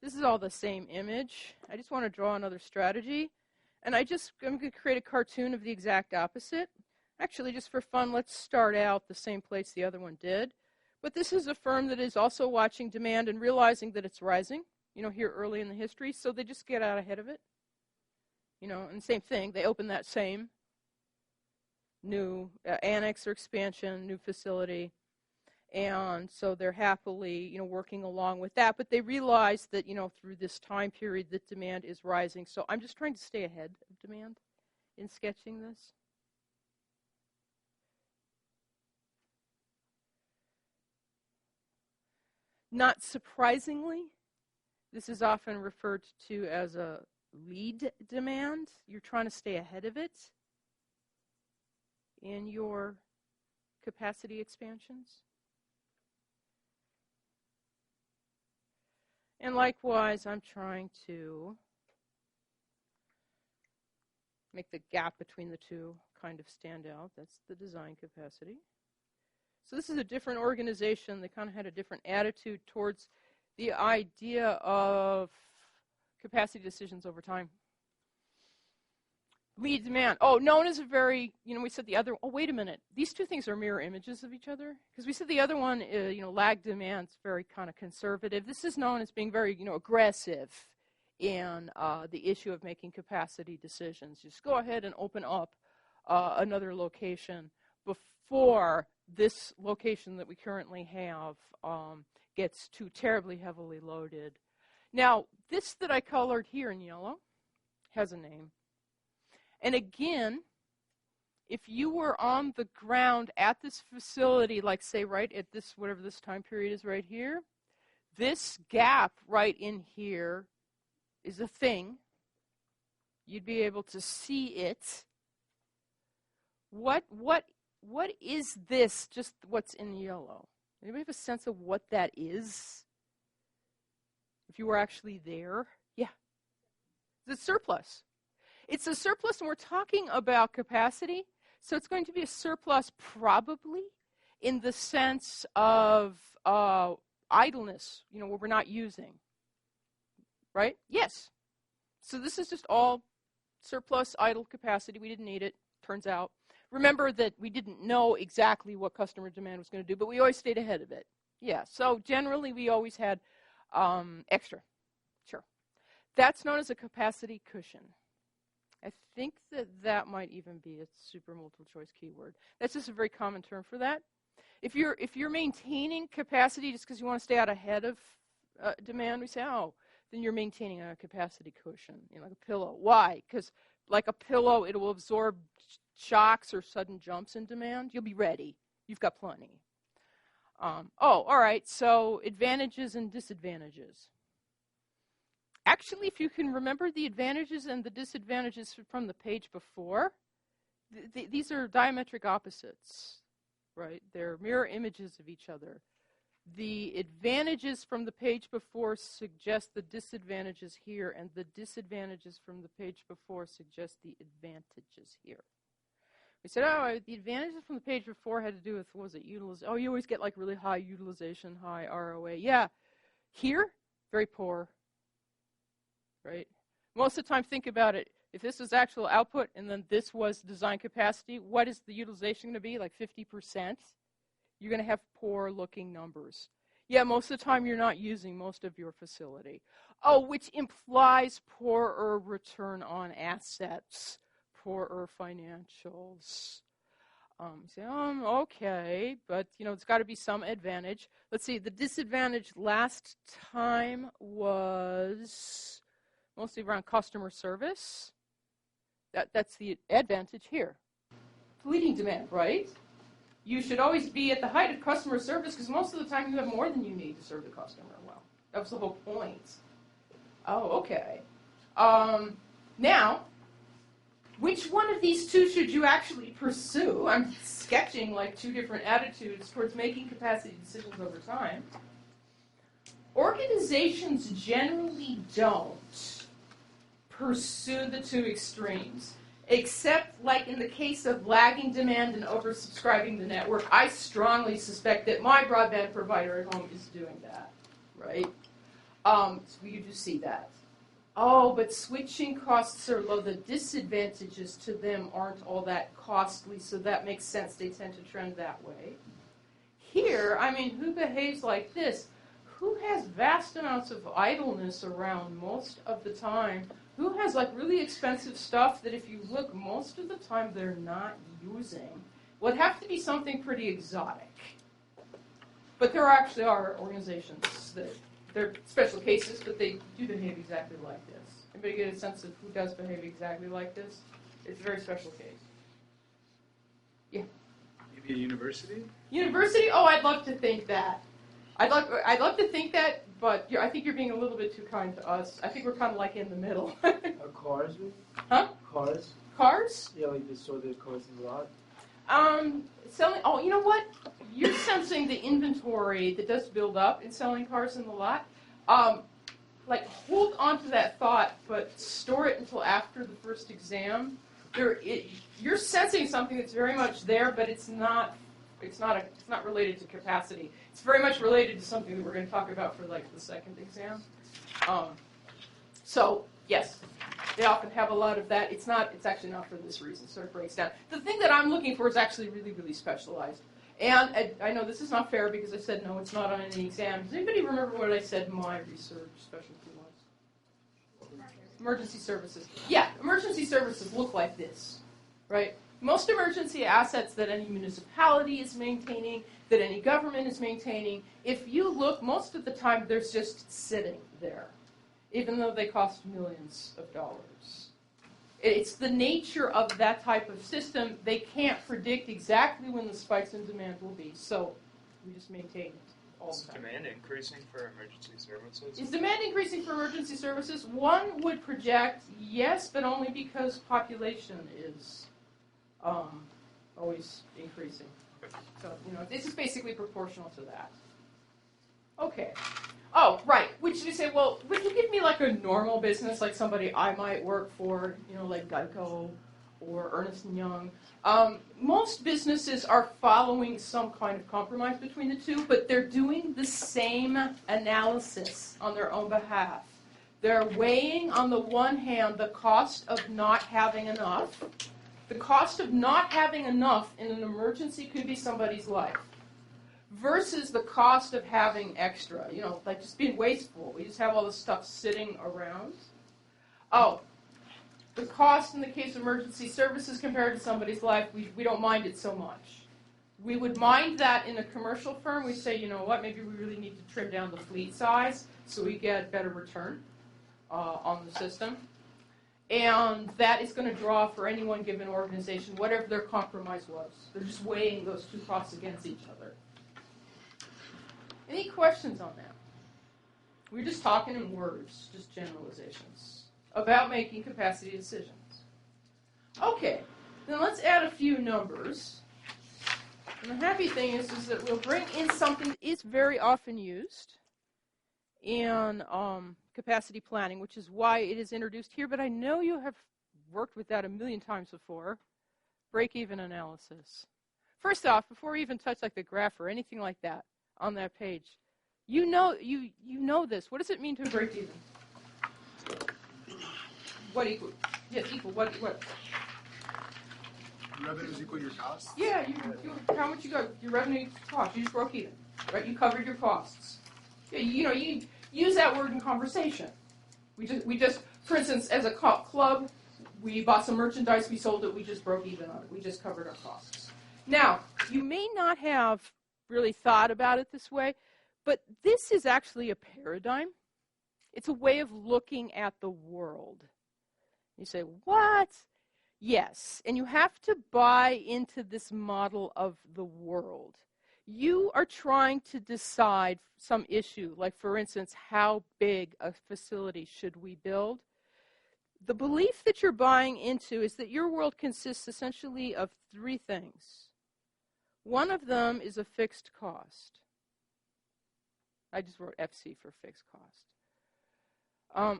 This is all the same image. I just want to draw another strategy, and I'm going to create a cartoon of the exact opposite. Actually, just for fun, let's start out the same place the other one did. But this is a firm that is also watching demand and realizing that it's rising, here early in the history, so they just get out ahead of it. And same thing, they open that same new annex or expansion, new facility, and so they're happily, working along with that, but they realize that, through this time period that demand is rising. So I'm just trying to stay ahead of demand in sketching this. Not surprisingly, this is often referred to as a lead demand. You're trying to stay ahead of it in your capacity expansions. And likewise, I'm trying to make the gap between the two kind of stand out. That's the design capacity. So this is a different organization. They kind of had a different attitude towards the idea of capacity decisions over time. Lead demand. Oh, known as a very, we said the other, wait a minute. These two things are mirror images of each other. Because we said the other one, lag demand's very kind of conservative. This is known as being very, aggressive in the issue of making capacity decisions. Just go ahead and open up another location before this location that we currently have gets too terribly heavily loaded. Now, this that I colored here in yellow has a name. And again, if you were on the ground at this facility, like say right at this, whatever this time period is right here, this gap right in here is a thing. You'd be able to see it. What is this, just what's in yellow? Anybody have a sense of what that is? If you were actually there? Yeah. It's a surplus. It's a surplus, and we're talking about capacity. So it's going to be a surplus probably in the sense of idleness, where we're not using. Right? Yes. So this is just all surplus idle capacity. We didn't need it, turns out. Remember that we didn't know exactly what customer demand was going to do, but we always stayed ahead of it. Yeah, so generally we always had extra. Sure. That's known as a capacity cushion. I think that might even be a super multiple choice keyword. That's just a very common term for that. If you're maintaining capacity just because you want to stay out ahead of demand, we say, then you're maintaining a capacity cushion, like a pillow. Why? Because like a pillow, it will absorb shocks or sudden jumps in demand. You'll be ready. You've got plenty. All right, so advantages and disadvantages. Actually, if you can remember the advantages and the disadvantages from the page before, these are diametric opposites, right? They're mirror images of each other. The advantages from the page before suggest the disadvantages here, and the disadvantages from the page before suggest the advantages here. We said, the advantages from the page before had to do with, what was it, utilization? Oh, you always get like really high utilization, high ROA. Yeah, here, very poor, right? Most of the time, think about it. If this was actual output and then this was design capacity, what is the utilization going to be? Like 50%? You're going to have poor-looking numbers. Yeah, most of the time you're not using most of your facility. Oh, which implies poorer return on assets, poorer financials. Okay, but it's got to be some advantage. Let's see, the disadvantage last time was mostly around customer service. That's the advantage here. Fleeting demand, right? You should always be at the height of customer service because most of the time you have more than you need to serve the customer well. That was the whole point. Oh, okay. Now, which one of these two should you actually pursue? I'm sketching like two different attitudes towards making capacity decisions over time. Organizations generally don't pursue the two extremes. Except, like in the case of lagging demand and oversubscribing the network, I strongly suspect that my broadband provider at home is doing that, right? So you do see that. Oh, but switching costs are low. The disadvantages to them aren't all that costly, so that makes sense. They tend to trend that way. Here, who behaves like this? Who has vast amounts of idleness around most of the time? Who has like really expensive stuff that if you look most of the time they're not using? Well, it'd have to be something pretty exotic. But there actually are organizations that they're special cases, but they do behave exactly like this. Anybody get a sense of who does behave exactly like this? It's a very special case. Yeah. Maybe a university? University? Oh, I'd love to think that. I'd love to think that, but I think you're being a little bit too kind to us. I think we're kind of like in the middle. Cars? Huh? Cars? Cars? Yeah, like they store their cars in the lot. Selling. Oh, you know what? You're sensing the inventory that does build up in selling cars in the lot. Hold on to that thought, but store it until after the first exam. You're sensing something that's very much there, but it's not related to capacity. It's very much related to something that we're going to talk about for like the second exam. So yes, they often have a lot of that. It's actually not for this reason. It sort of breaks down. The thing that I'm looking for is actually really, really specialized. And I know this is not fair because I said no, it's not on any exam. Does anybody remember what I said my research specialty was? Emergency services. Yeah, emergency services look like this, right? Most emergency assets that any municipality is maintaining, that any government is maintaining, if you look, most of the time they're just sitting there, even though they cost millions of dollars. It's the nature of that type of system. They can't predict exactly when the spikes in demand will be, so we just maintain it all Is the time. demand increasing for emergency services? Is demand increasing for emergency services? One would project yes, but only because population is always increasing. So, this is basically proportional to that. Okay. Oh, right. Which you say, well, would you give me like a normal business, like somebody I might work for, like Geico or Ernst & Young? Most businesses are following some kind of compromise between the two, but they're doing the same analysis on their own behalf. They're weighing, on the one hand, the cost of not having enough. The cost of not having enough in an emergency could be somebody's life, versus the cost of having extra, like just being wasteful. We just have all this stuff sitting around. Oh, the cost in the case of emergency services compared to somebody's life, we don't mind it so much. We would mind that in a commercial firm. We say, you know what, maybe we really need to trim down the fleet size so we get better return on the system. And that is going to draw for any one given organization, whatever their compromise was. They're just weighing those two costs against each other. Any questions on that? We're just talking in words, just generalizations, about making capacity decisions. Okay, then let's add a few numbers. And the happy thing is that we'll bring in something that is very often used in capacity planning, which is why it is introduced here, but I know you have worked with that a million times before, break-even analysis. First off, before we even touch like the graph or anything like that on that page, you know this. What does it mean to break even? What equal? Yes, equal. What? Revenues equal your costs? Yeah, how much you got? Your revenue cost. You just broke even, right? You covered your costs. Yeah, you use that word in conversation. We just, for instance, as a club, we bought some merchandise, we sold it, we just broke even on it. We just covered our costs. Now, you may not have really thought about it this way, but this is actually a paradigm. It's a way of looking at the world. You say, what? Yes, and you have to buy into this model of the world. You are trying to decide some issue, like for instance, how big a facility should we build? The belief that you're buying into is that your world consists essentially of three things. One of them is a fixed cost. I just wrote FC for fixed cost.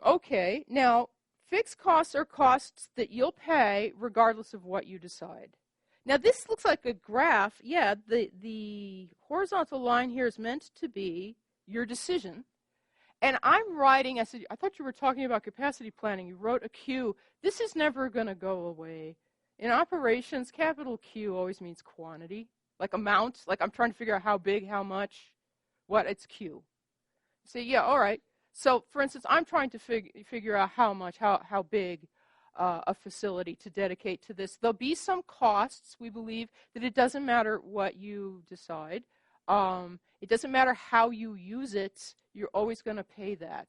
Okay, now fixed costs are costs that you'll pay regardless of what you decide. Now this looks like a graph. Yeah, the horizontal line here is meant to be your decision. And I'm writing, I said, I thought you were talking about capacity planning. You wrote a Q. This is never going to go away. In operations, capital Q always means quantity, like amount. Like I'm trying to figure out how big, how much, what, it's Q. You say, yeah, all right. So, for instance, I'm trying to figure out how much, how big a facility to dedicate to this. There'll be some costs. We believe that it doesn't matter what you decide. It doesn't matter how you use it. You're always going to pay that.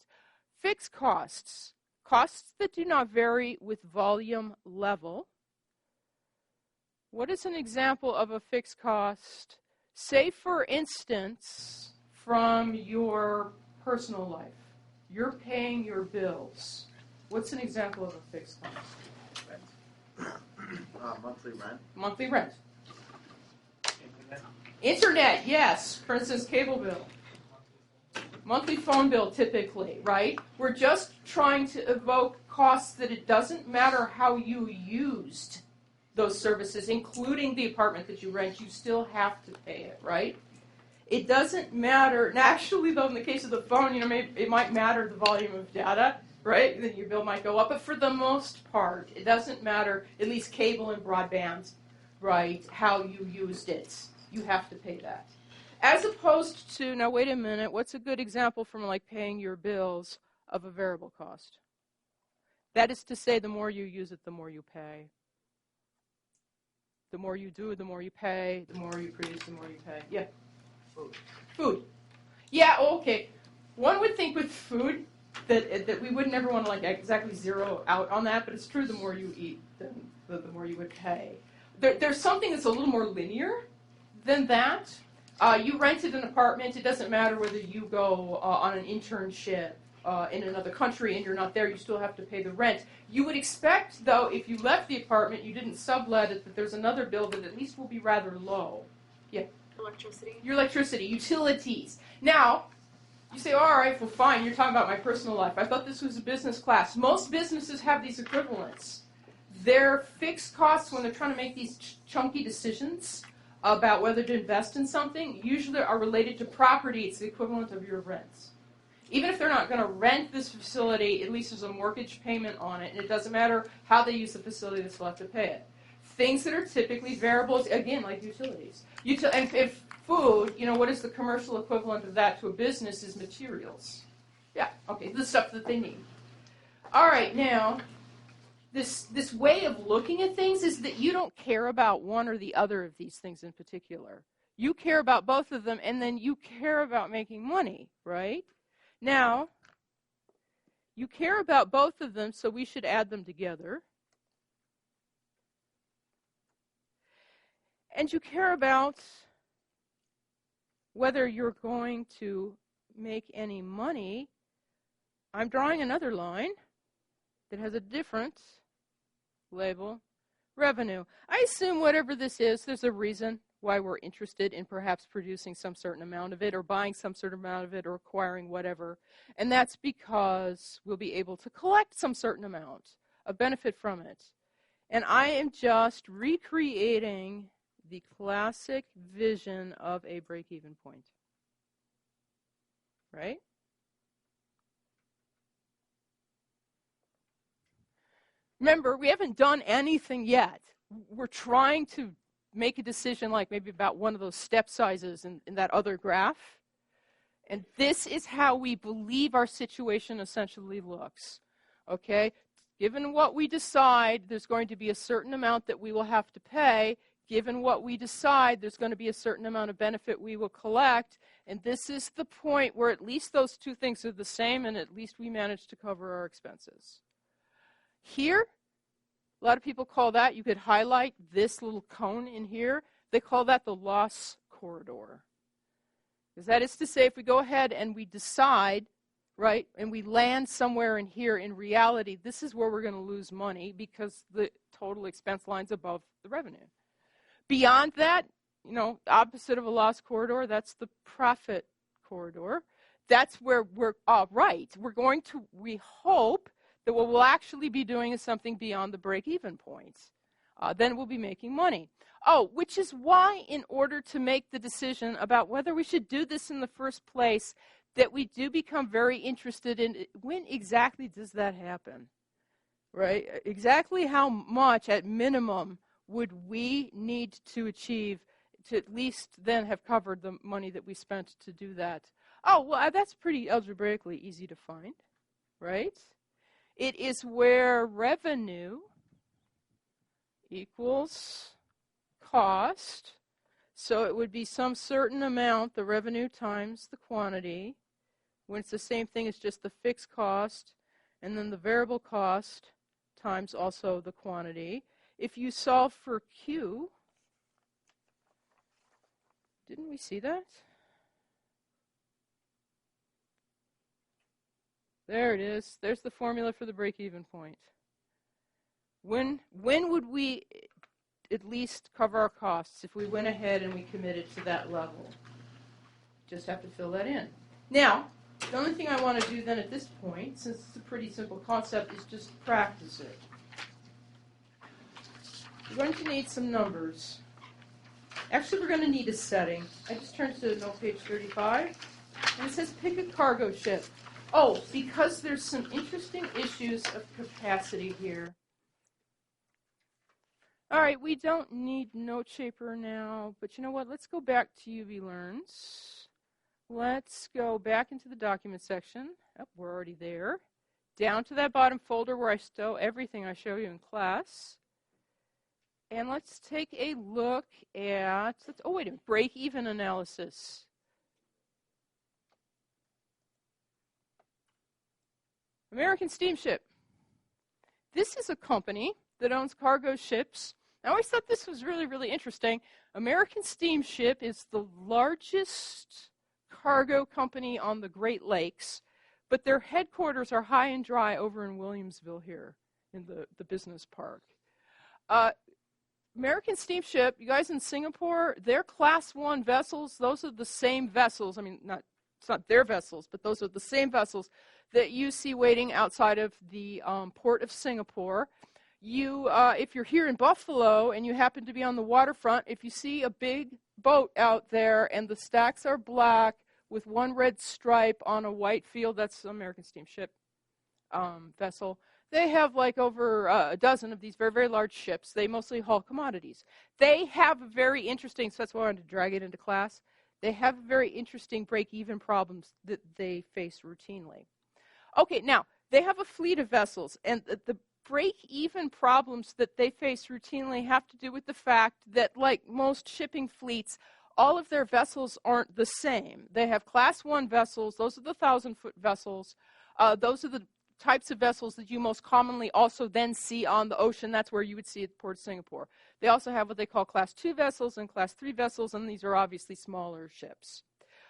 Fixed costs, costs that do not vary with volume level. What is an example of a fixed cost? Say, for instance, from your personal life. You're paying your bills. What's an example of a fixed cost? Rent. Monthly rent. Monthly rent. Internet. Internet, yes. For instance, cable bill. Monthly phone bill, typically, right? We're just trying to evoke costs that it doesn't matter how you used those services, including the apartment that you rent, you still have to pay it, right? It doesn't matter. Naturally, though, in the case of the phone, it might matter the volume of data, right? Then your bill might go up. But for the most part, it doesn't matter, at least cable and broadband, right, how you used it. You have to pay that. As opposed to, now wait a minute, what's a good example from like paying your bills of a variable cost? That is to say, the more you use it, the more you pay. The more you do, the more you pay. The more you produce, the more you pay. Yeah? Food. Yeah, okay. One would think with food that we would never want to like exactly zero out on that, but it's true the more you eat, then the more you would pay. There's something that's a little more linear than that. You rented an apartment. It doesn't matter whether you go on an internship in another country and you're not there, you still have to pay the rent. You would expect, though, if you left the apartment, you didn't sublet it, that there's another bill that at least will be rather low. Yeah? Electricity. Your electricity, utilities. Now, you say, all right, well, fine, you're talking about my personal life. I thought this was a business class. Most businesses have these equivalents. Their fixed costs, when they're trying to make these chunky decisions about whether to invest in something, usually are related to property. It's the equivalent of your rents. Even if they're not going to rent this facility, at least there's a mortgage payment on it, and it doesn't matter how they use the facility, they still have to pay it. Things that are typically variables, again, like utilities. And if food, what is the commercial equivalent of that to a business is materials. Yeah, okay, the stuff that they need. All right, now, this way of looking at things is that you don't care about one or the other of these things in particular. You care about both of them, and then you care about making money, right? Now, you care about both of them, so we should add them together. And you care about whether you're going to make any money, I'm drawing another line that has a different label, revenue. I assume whatever this is, there's a reason why we're interested in perhaps producing some certain amount of it or buying some certain amount of it or acquiring whatever. And that's because we'll be able to collect some certain amount of benefit from it. And I am just recreating the classic vision of a break-even point. Right? Remember, we haven't done anything yet. We're trying to make a decision like maybe about one of those step sizes in that other graph. And this is how we believe our situation essentially looks. Okay? Given what we decide, there's going to be a certain amount that we will have to pay. Given what we decide, there's going to be a certain amount of benefit we will collect. And this is the point where at least those two things are the same and at least we manage to cover our expenses. Here, a lot of people call that, you could highlight this little cone in here, they call that the loss corridor. Because that is to say, if we go ahead and we decide, right, and we land somewhere in here, in reality, this is where we're going to lose money because the total expense line's above the revenue. Beyond that, you know, opposite of a loss corridor, that's the profit corridor. That's where we're, right, we're going to, we hope, that what we'll actually be doing is something beyond the break-even point. Then we'll be making money. Oh, which is why in order to make the decision about whether we should do this in the first place, that we do become very interested in when exactly does that happen, right? Exactly how much at minimum would we need to achieve to at least then have covered the money that we spent to do that? Oh, well, that's pretty algebraically easy to find, right? It is where revenue equals cost. So it would be some certain amount, the revenue times the quantity, when it's the same thing as just the fixed cost, and then the variable cost times also the quantity. If you solve for Q, didn't we see that? There it is. There's the formula for the break-even point. When would we at least cover our costs if we went ahead and we committed to that level? Just have to fill that in. Now, the only thing I want to do then at this point, since it's a pretty simple concept, is just practice it. We're going to need some numbers. Actually, we're going to need a setting. I just turned to note page 35, and it says pick a cargo ship. Oh, because there's some interesting issues of capacity here. All right, we don't need Note Shaper now, but you know what? Let's go back to UV Learns. Let's go back into the document section. Oh, we're already there. Down to that bottom folder where I stow everything I show you in class. And let's take a look at, oh wait a minute, break-even analysis. American Steamship. This is a company that owns cargo ships. I always thought this was really, really interesting. American Steamship is the largest cargo company on the Great Lakes, but their headquarters are high and dry over in Williamsville here in the business park. American Steamship, you guys in Singapore, their Class 1 vessels, those are the same vessels. I mean, it's not their vessels, but those are the same vessels that you see waiting outside of the port of Singapore. You, if you're here in Buffalo and you happen to be on the waterfront, if you see a big boat out there and the stacks are black with one red stripe on a white field, that's an American Steamship vessel. They have like over a dozen of these very, very large ships. They mostly haul commodities. They have a very interesting, so that's why I wanted to drag it into class. They have very interesting break-even problems that they face routinely. Okay, now, they have a fleet of vessels, and the break-even problems that they face routinely have to do with the fact that, like most shipping fleets, all of their vessels aren't the same. They have Class 1 vessels. Those are the 1,000-foot vessels. Those are the types of vessels that you most commonly also then see on the ocean. That's where you would see at Port of Singapore. They also have what they call Class 2 vessels and Class 3 vessels, and these are obviously smaller ships.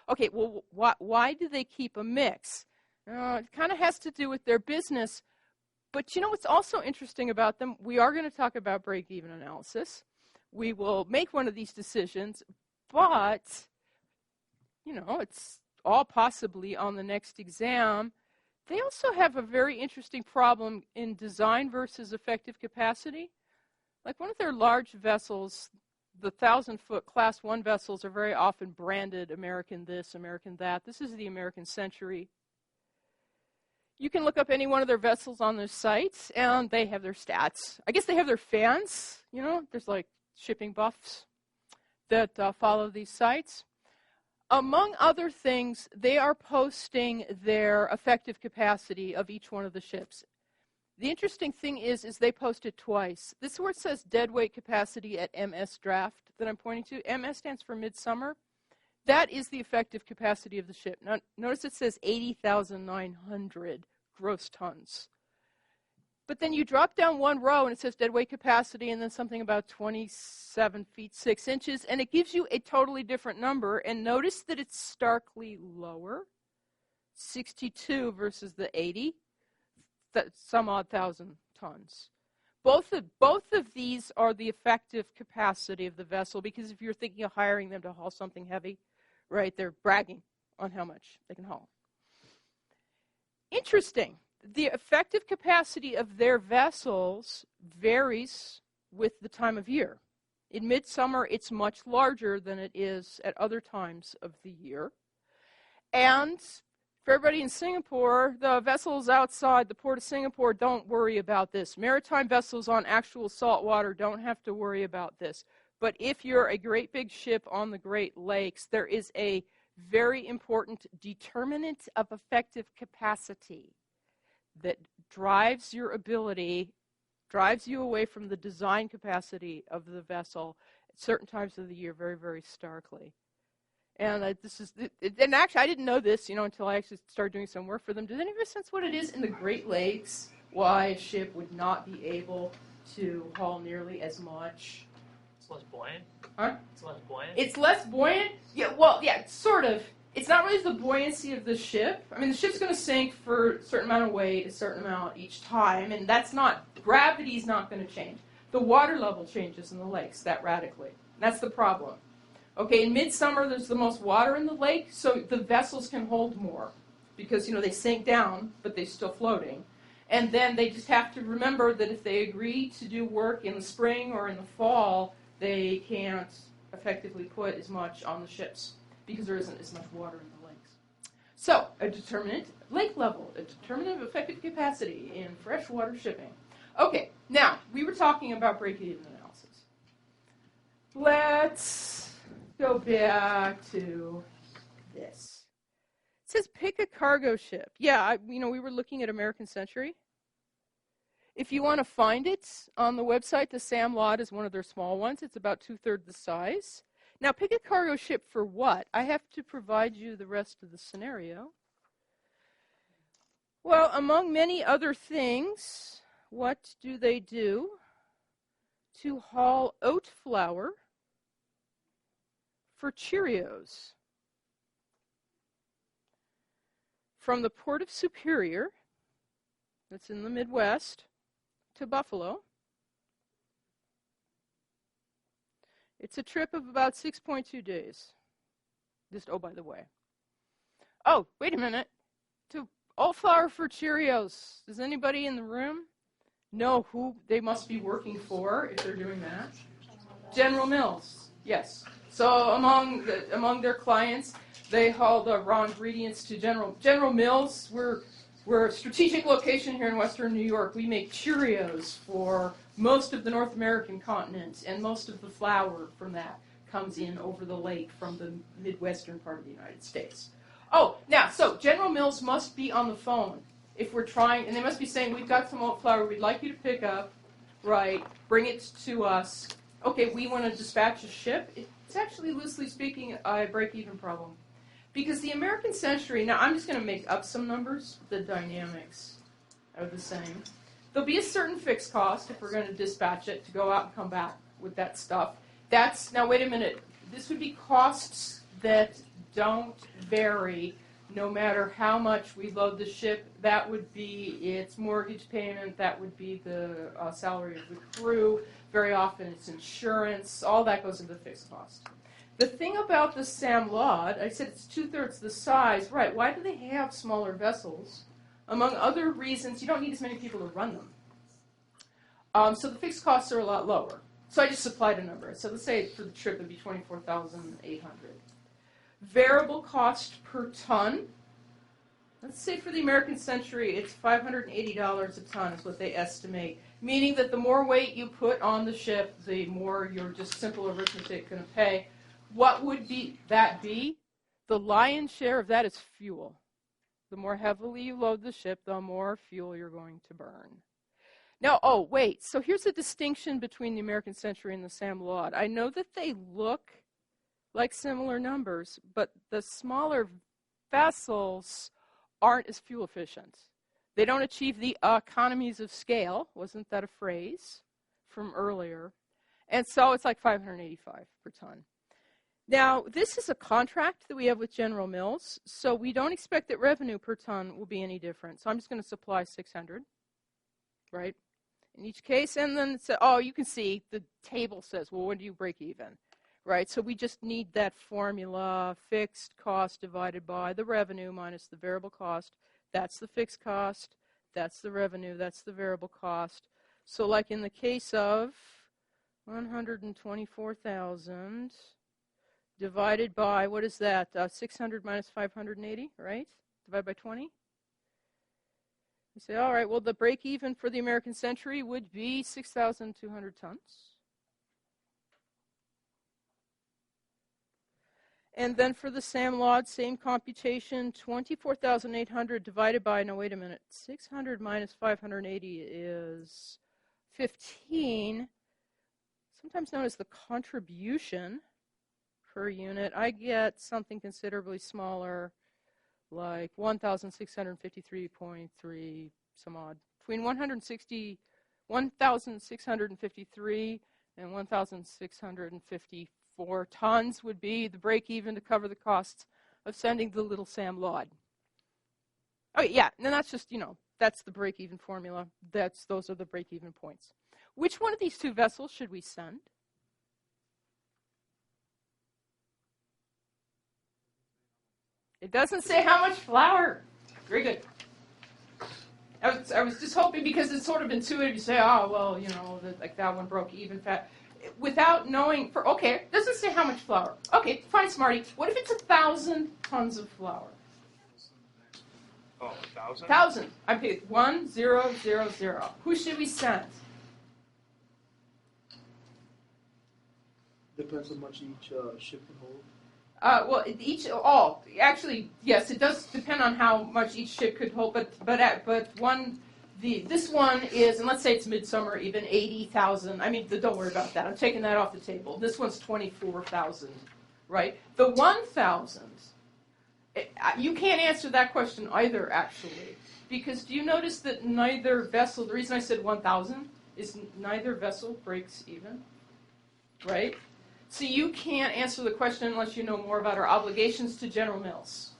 Okay, well, why do they keep a mix? It kind of has to do with their business. But you know what's also interesting about them? We are going to talk about break-even analysis. We will make one of these decisions, but, you know, it's all possibly on the next exam. They also have a very interesting problem in design versus effective capacity. Like one of their large vessels, the 1,000-foot Class 1 vessels are very often branded American this, American that. This is the American Century. You can look up any one of their vessels on their sites, and they have their stats. I guess they have their fans. You know, there's like shipping buffs that follow these sites. Among other things, they are posting their effective capacity of each one of the ships. The interesting thing is they post it twice. This is where it says deadweight capacity at MS draft that I'm pointing to. MS stands for midsummer. That is the effective capacity of the ship. Now, notice it says 80,900 gross tons. But then you drop down one row and it says deadweight capacity and then something about 27 feet 6 inches, and it gives you a totally different number. And notice that it's starkly lower, 62 versus the 80, some odd thousand tons. Both of these are the effective capacity of the vessel, because if you're thinking of hiring them to haul something heavy, right, they're bragging on how much they can haul. Interesting. The effective capacity of their vessels varies with the time of year. In midsummer, it's much larger than it is at other times of the year. And for everybody in Singapore, the vessels outside the port of Singapore don't worry about this. Maritime vessels on actual salt water don't have to worry about this. But if you're a great big ship on the Great Lakes, there is a very important determinant of effective capacity that drives your ability, drives you away from the design capacity of the vessel at certain times of the year very, very starkly. And and actually, I didn't know this, until I actually started doing some work for them. Does anybody sense what it is in the Great Lakes, why a ship would not be able to haul nearly as much? It's less buoyant. Huh? It's less buoyant. It's less buoyant? Yeah, well, yeah, sort of. It's not really the buoyancy of the ship. I mean, the ship's going to sink for a certain amount of weight, a certain amount each time, and gravity's not going to change. The water level changes in the lakes that radically. That's the problem. Okay, in midsummer, there's the most water in the lake, so the vessels can hold more because, they sink down, but they're still floating. And then they just have to remember that if they agree to do work in the spring or in the fall, they can't effectively put as much on the ships because there isn't as much water in the lakes. So, a determinant, lake level, a determinant of effective capacity in freshwater shipping. Okay, now, we were talking about break-even analysis. Let's go back to this. It says pick a cargo ship. Yeah, we were looking at American Century. If you want to find it on the website, the Sam Lot is one of their small ones. It's about 2/3 the size. Now, pick a cargo ship for what? I have to provide you the rest of the scenario. Well, among many other things, what do they do? To haul oat flour for Cheerios from the Port of Superior, that's in the Midwest, to Buffalo. It's a trip of about 6.2 days. Just, oh, by the way. Oh, wait a minute. To all flour for Cheerios. Does anybody in the room know who they must be working for if they're doing that? General Mills, yes. So among their clients, they haul the raw ingredients to General Mills. We're a strategic location here in Western New York. We make Cheerios for most of the North American continent, and most of the flour from that comes in over the lake from the Midwestern part of the United States. Oh, now, so General Mills must be on the phone if we're trying, and they must be saying, we've got some oat flour we'd like you to pick up, right, bring it to us. Okay, we want to dispatch a ship. It's actually, loosely speaking, a break-even problem. Because the American Century, now I'm just going to make up some numbers, the dynamics are the same. There'll be a certain fixed cost if we're going to dispatch it to go out and come back with that stuff. Now wait a minute, this would be costs that don't vary no matter how much we load the ship. That would be its mortgage payment, that would be the salary of the crew, very often it's insurance, all that goes into the fixed cost. The thing about the Sam Laud, I said it's 2/3 the size, right, why do they have smaller vessels? Among other reasons, you don't need as many people to run them. So the fixed costs are a lot lower. So I just supplied a number. So let's say for the trip it would be $24,800. Variable cost per ton, let's say for the American Century, it's $580 a ton is what they estimate, meaning that the more weight you put on the ship, the more your just simple arithmetic going to pay. What would that be? The lion's share of that is fuel. The more heavily you load the ship, the more fuel you're going to burn. Now, oh, wait, so here's a distinction between the American Century and the Sam Laud. I know that they look like similar numbers, but the smaller vessels aren't as fuel efficient. They don't achieve the economies of scale. Wasn't that a phrase from earlier? And so it's like $585 per ton. Now, this is a contract that we have with General Mills, so we don't expect that revenue per ton will be any different. So I'm just going to supply 600, right, in each case. And then it's, oh, you can see the table says, well, when do you break even, right? So we just need that formula, fixed cost divided by the revenue minus the variable cost. That's the fixed cost. That's the revenue. That's the variable cost. So like in the case of 124,000 divided by, what is that, 600 minus 580, right? Divided by 20. You say, all right, well, the break-even for the American Century would be 6,200 tons. And then for the Sam Laud, same computation, 24,800 divided by, no, wait a minute, 600 minus 580 is 15, sometimes known as the contribution per unit. I get something considerably smaller, like 1,653.3 some odd. Between 1,653 and 1,654 tons would be the break-even to cover the costs of sending the little Sam Laud. Oh, yeah, and that's just, that's the break-even formula. Those are the break-even points. Which one of these two vessels should we send? It doesn't say how much flour. Very good. I was just hoping, because it's sort of intuitive. You say, oh, well, like that one broke even fat. Without knowing, okay, it doesn't say how much flour. Okay, fine, Smarty. What if it's 1,000 tons of flour? Oh, 1,000? 1,000. I picked 1,000. Who should we send? Depends how much each ship can hold. Well, actually, yes, it does depend on how much each ship could hold. But this one is, and let's say it's midsummer, even 80,000. I mean, don't worry about that. I'm taking that off the table. This one's 24,000, right? The 1,000. You can't answer that question either, actually, because do you notice that neither vessel? The reason I said 1,000 is neither vessel breaks even, right? So you can't answer the question unless you know more about our obligations to General Mills.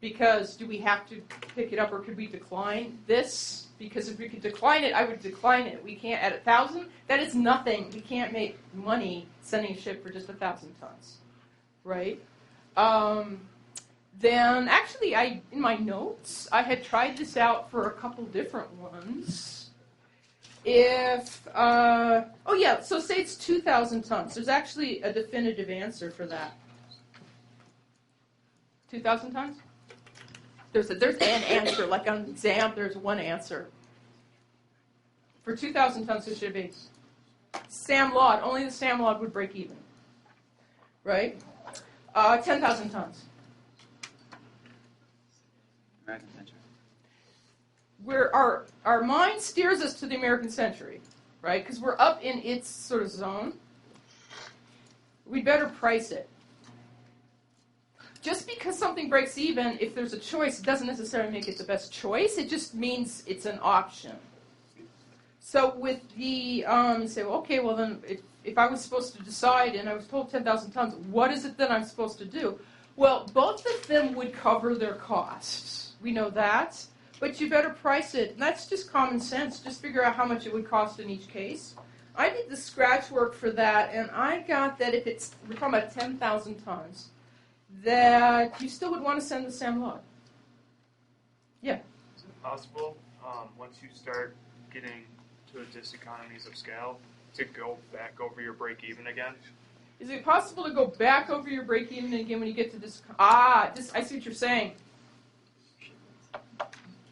Because do we have to pick it up, or could we decline this? Because if we could decline it, I would decline it. We can't, at 1,000, that is nothing. We can't make money sending a ship for just 1,000 tons, right? Then, actually, in my notes, I had tried this out for a couple different ones. So say it's 2,000 tons. There's actually a definitive answer for that. 2,000 tons? There's an answer, like on exam, there's one answer. For 2,000 tons, it should be Sam Laud. Only the Sam Laud would break even, right? 10,000 tons. American Century. Where our mind steers us to the American Century, right? Because we're up in its sort of zone. We'd better price it. Just because something breaks even, if there's a choice, it doesn't necessarily make it the best choice. It just means it's an option. So with the, you say, well, okay, well then, if I was supposed to decide and I was told 10,000 tons, what is it that I'm supposed to do? Well, both of them would cover their costs. We know that. But you better price it. And that's just common sense. Just figure out how much it would cost in each case. I did the scratch work for that, and I got that if it's, we're talking about 10,000 tons, that you still would want to send the SAM log. Yeah. Is it possible, once you start getting to a diseconomies of scale, to go back over your break-even again? Is it possible to go back over your break-even again when you get to this? I see what you're saying.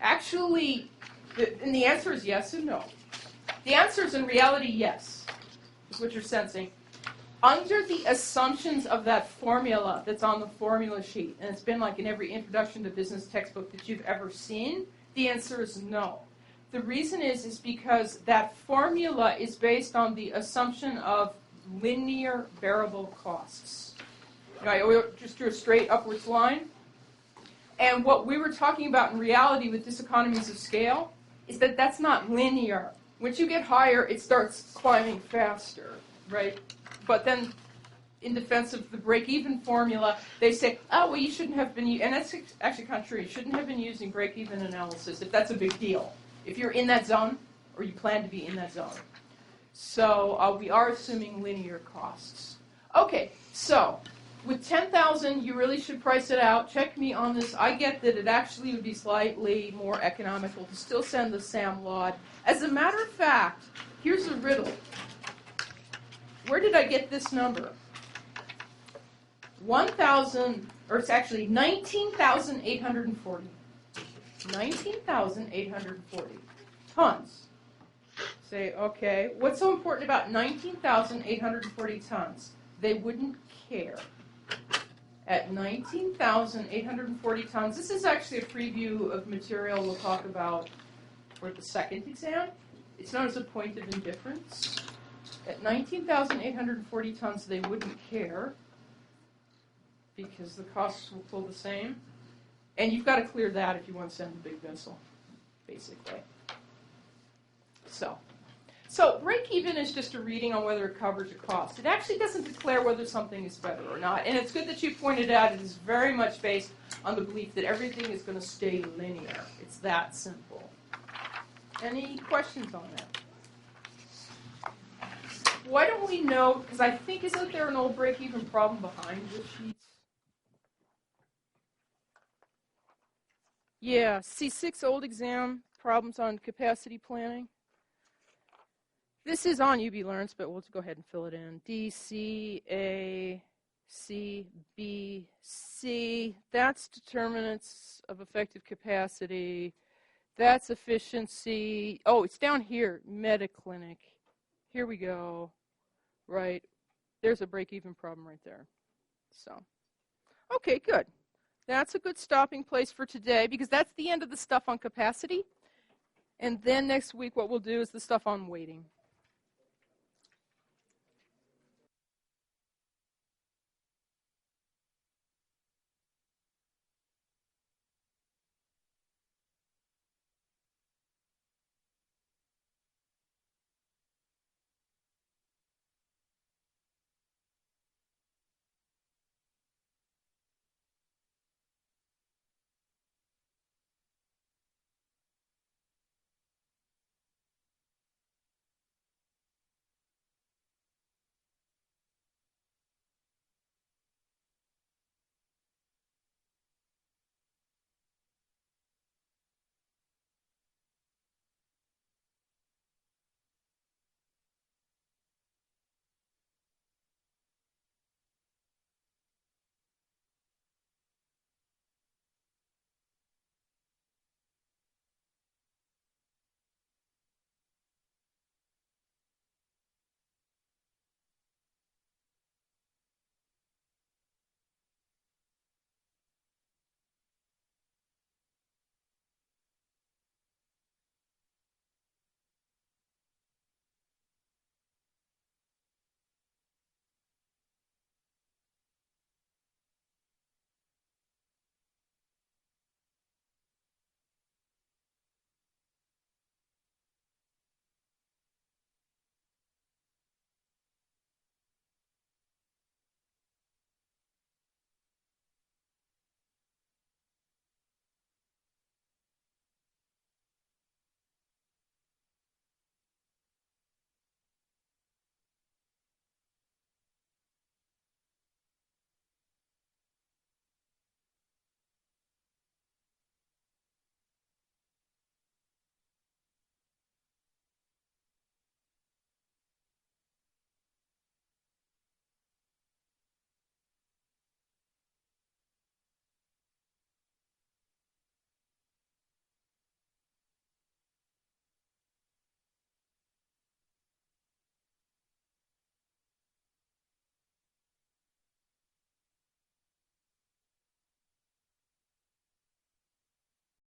Actually, and the answer is yes and no. The answer is in reality yes, is what you're sensing. Under the assumptions of that formula that's on the formula sheet, and it's been like in every introduction to business textbook that you've ever seen, the answer is no. The reason is because that formula is based on the assumption of linear variable costs. Right, we just drew a straight upwards line. And what we were talking about in reality with diseconomies of scale is that that's not linear. Once you get higher, it starts climbing faster, right? But then, in defense of the break-even formula, they say, oh, well, you shouldn't have been, and that's actually kind of true, you shouldn't have been using break-even analysis if that's a big deal. If you're in that zone, or you plan to be in that zone. So we are assuming linear costs. Okay, so with 10,000, you really should price it out. Check me on this. I get that it actually would be slightly more economical to still send the SAM log. As a matter of fact, here's a riddle. Where did I get this number? 1,000, or it's actually 19,840. 19,840 tons. Say, okay, what's so important about 19,840 tons? They wouldn't care. At 19,840 tons, this is actually a preview of material we'll talk about for the second exam. It's known as a point of indifference. At 19,840 tons, they wouldn't care because the costs will pull the same. And you've got to clear that if you want to send a big missile, basically. So break-even is just a reading on whether it covers a cost. It actually doesn't declare whether something is better or not. And it's good that you pointed out it is very much based on the belief that everything is going to stay linear. It's that simple. Any questions on that? Why don't we know, because I think, isn't there an old break-even problem behind the sheets? Yeah, C6 old exam, problems on capacity planning. This is on UB Learns, but we'll go ahead and fill it in. D, C, A, C, B, C. That's determinants of effective capacity. That's efficiency. Oh, it's down here, Mediclinic. Here we go. Right. There's a break-even problem right there. So, okay, good. That's a good stopping place for today because that's the end of the stuff on capacity. And then next week what we'll do is the stuff on weighting.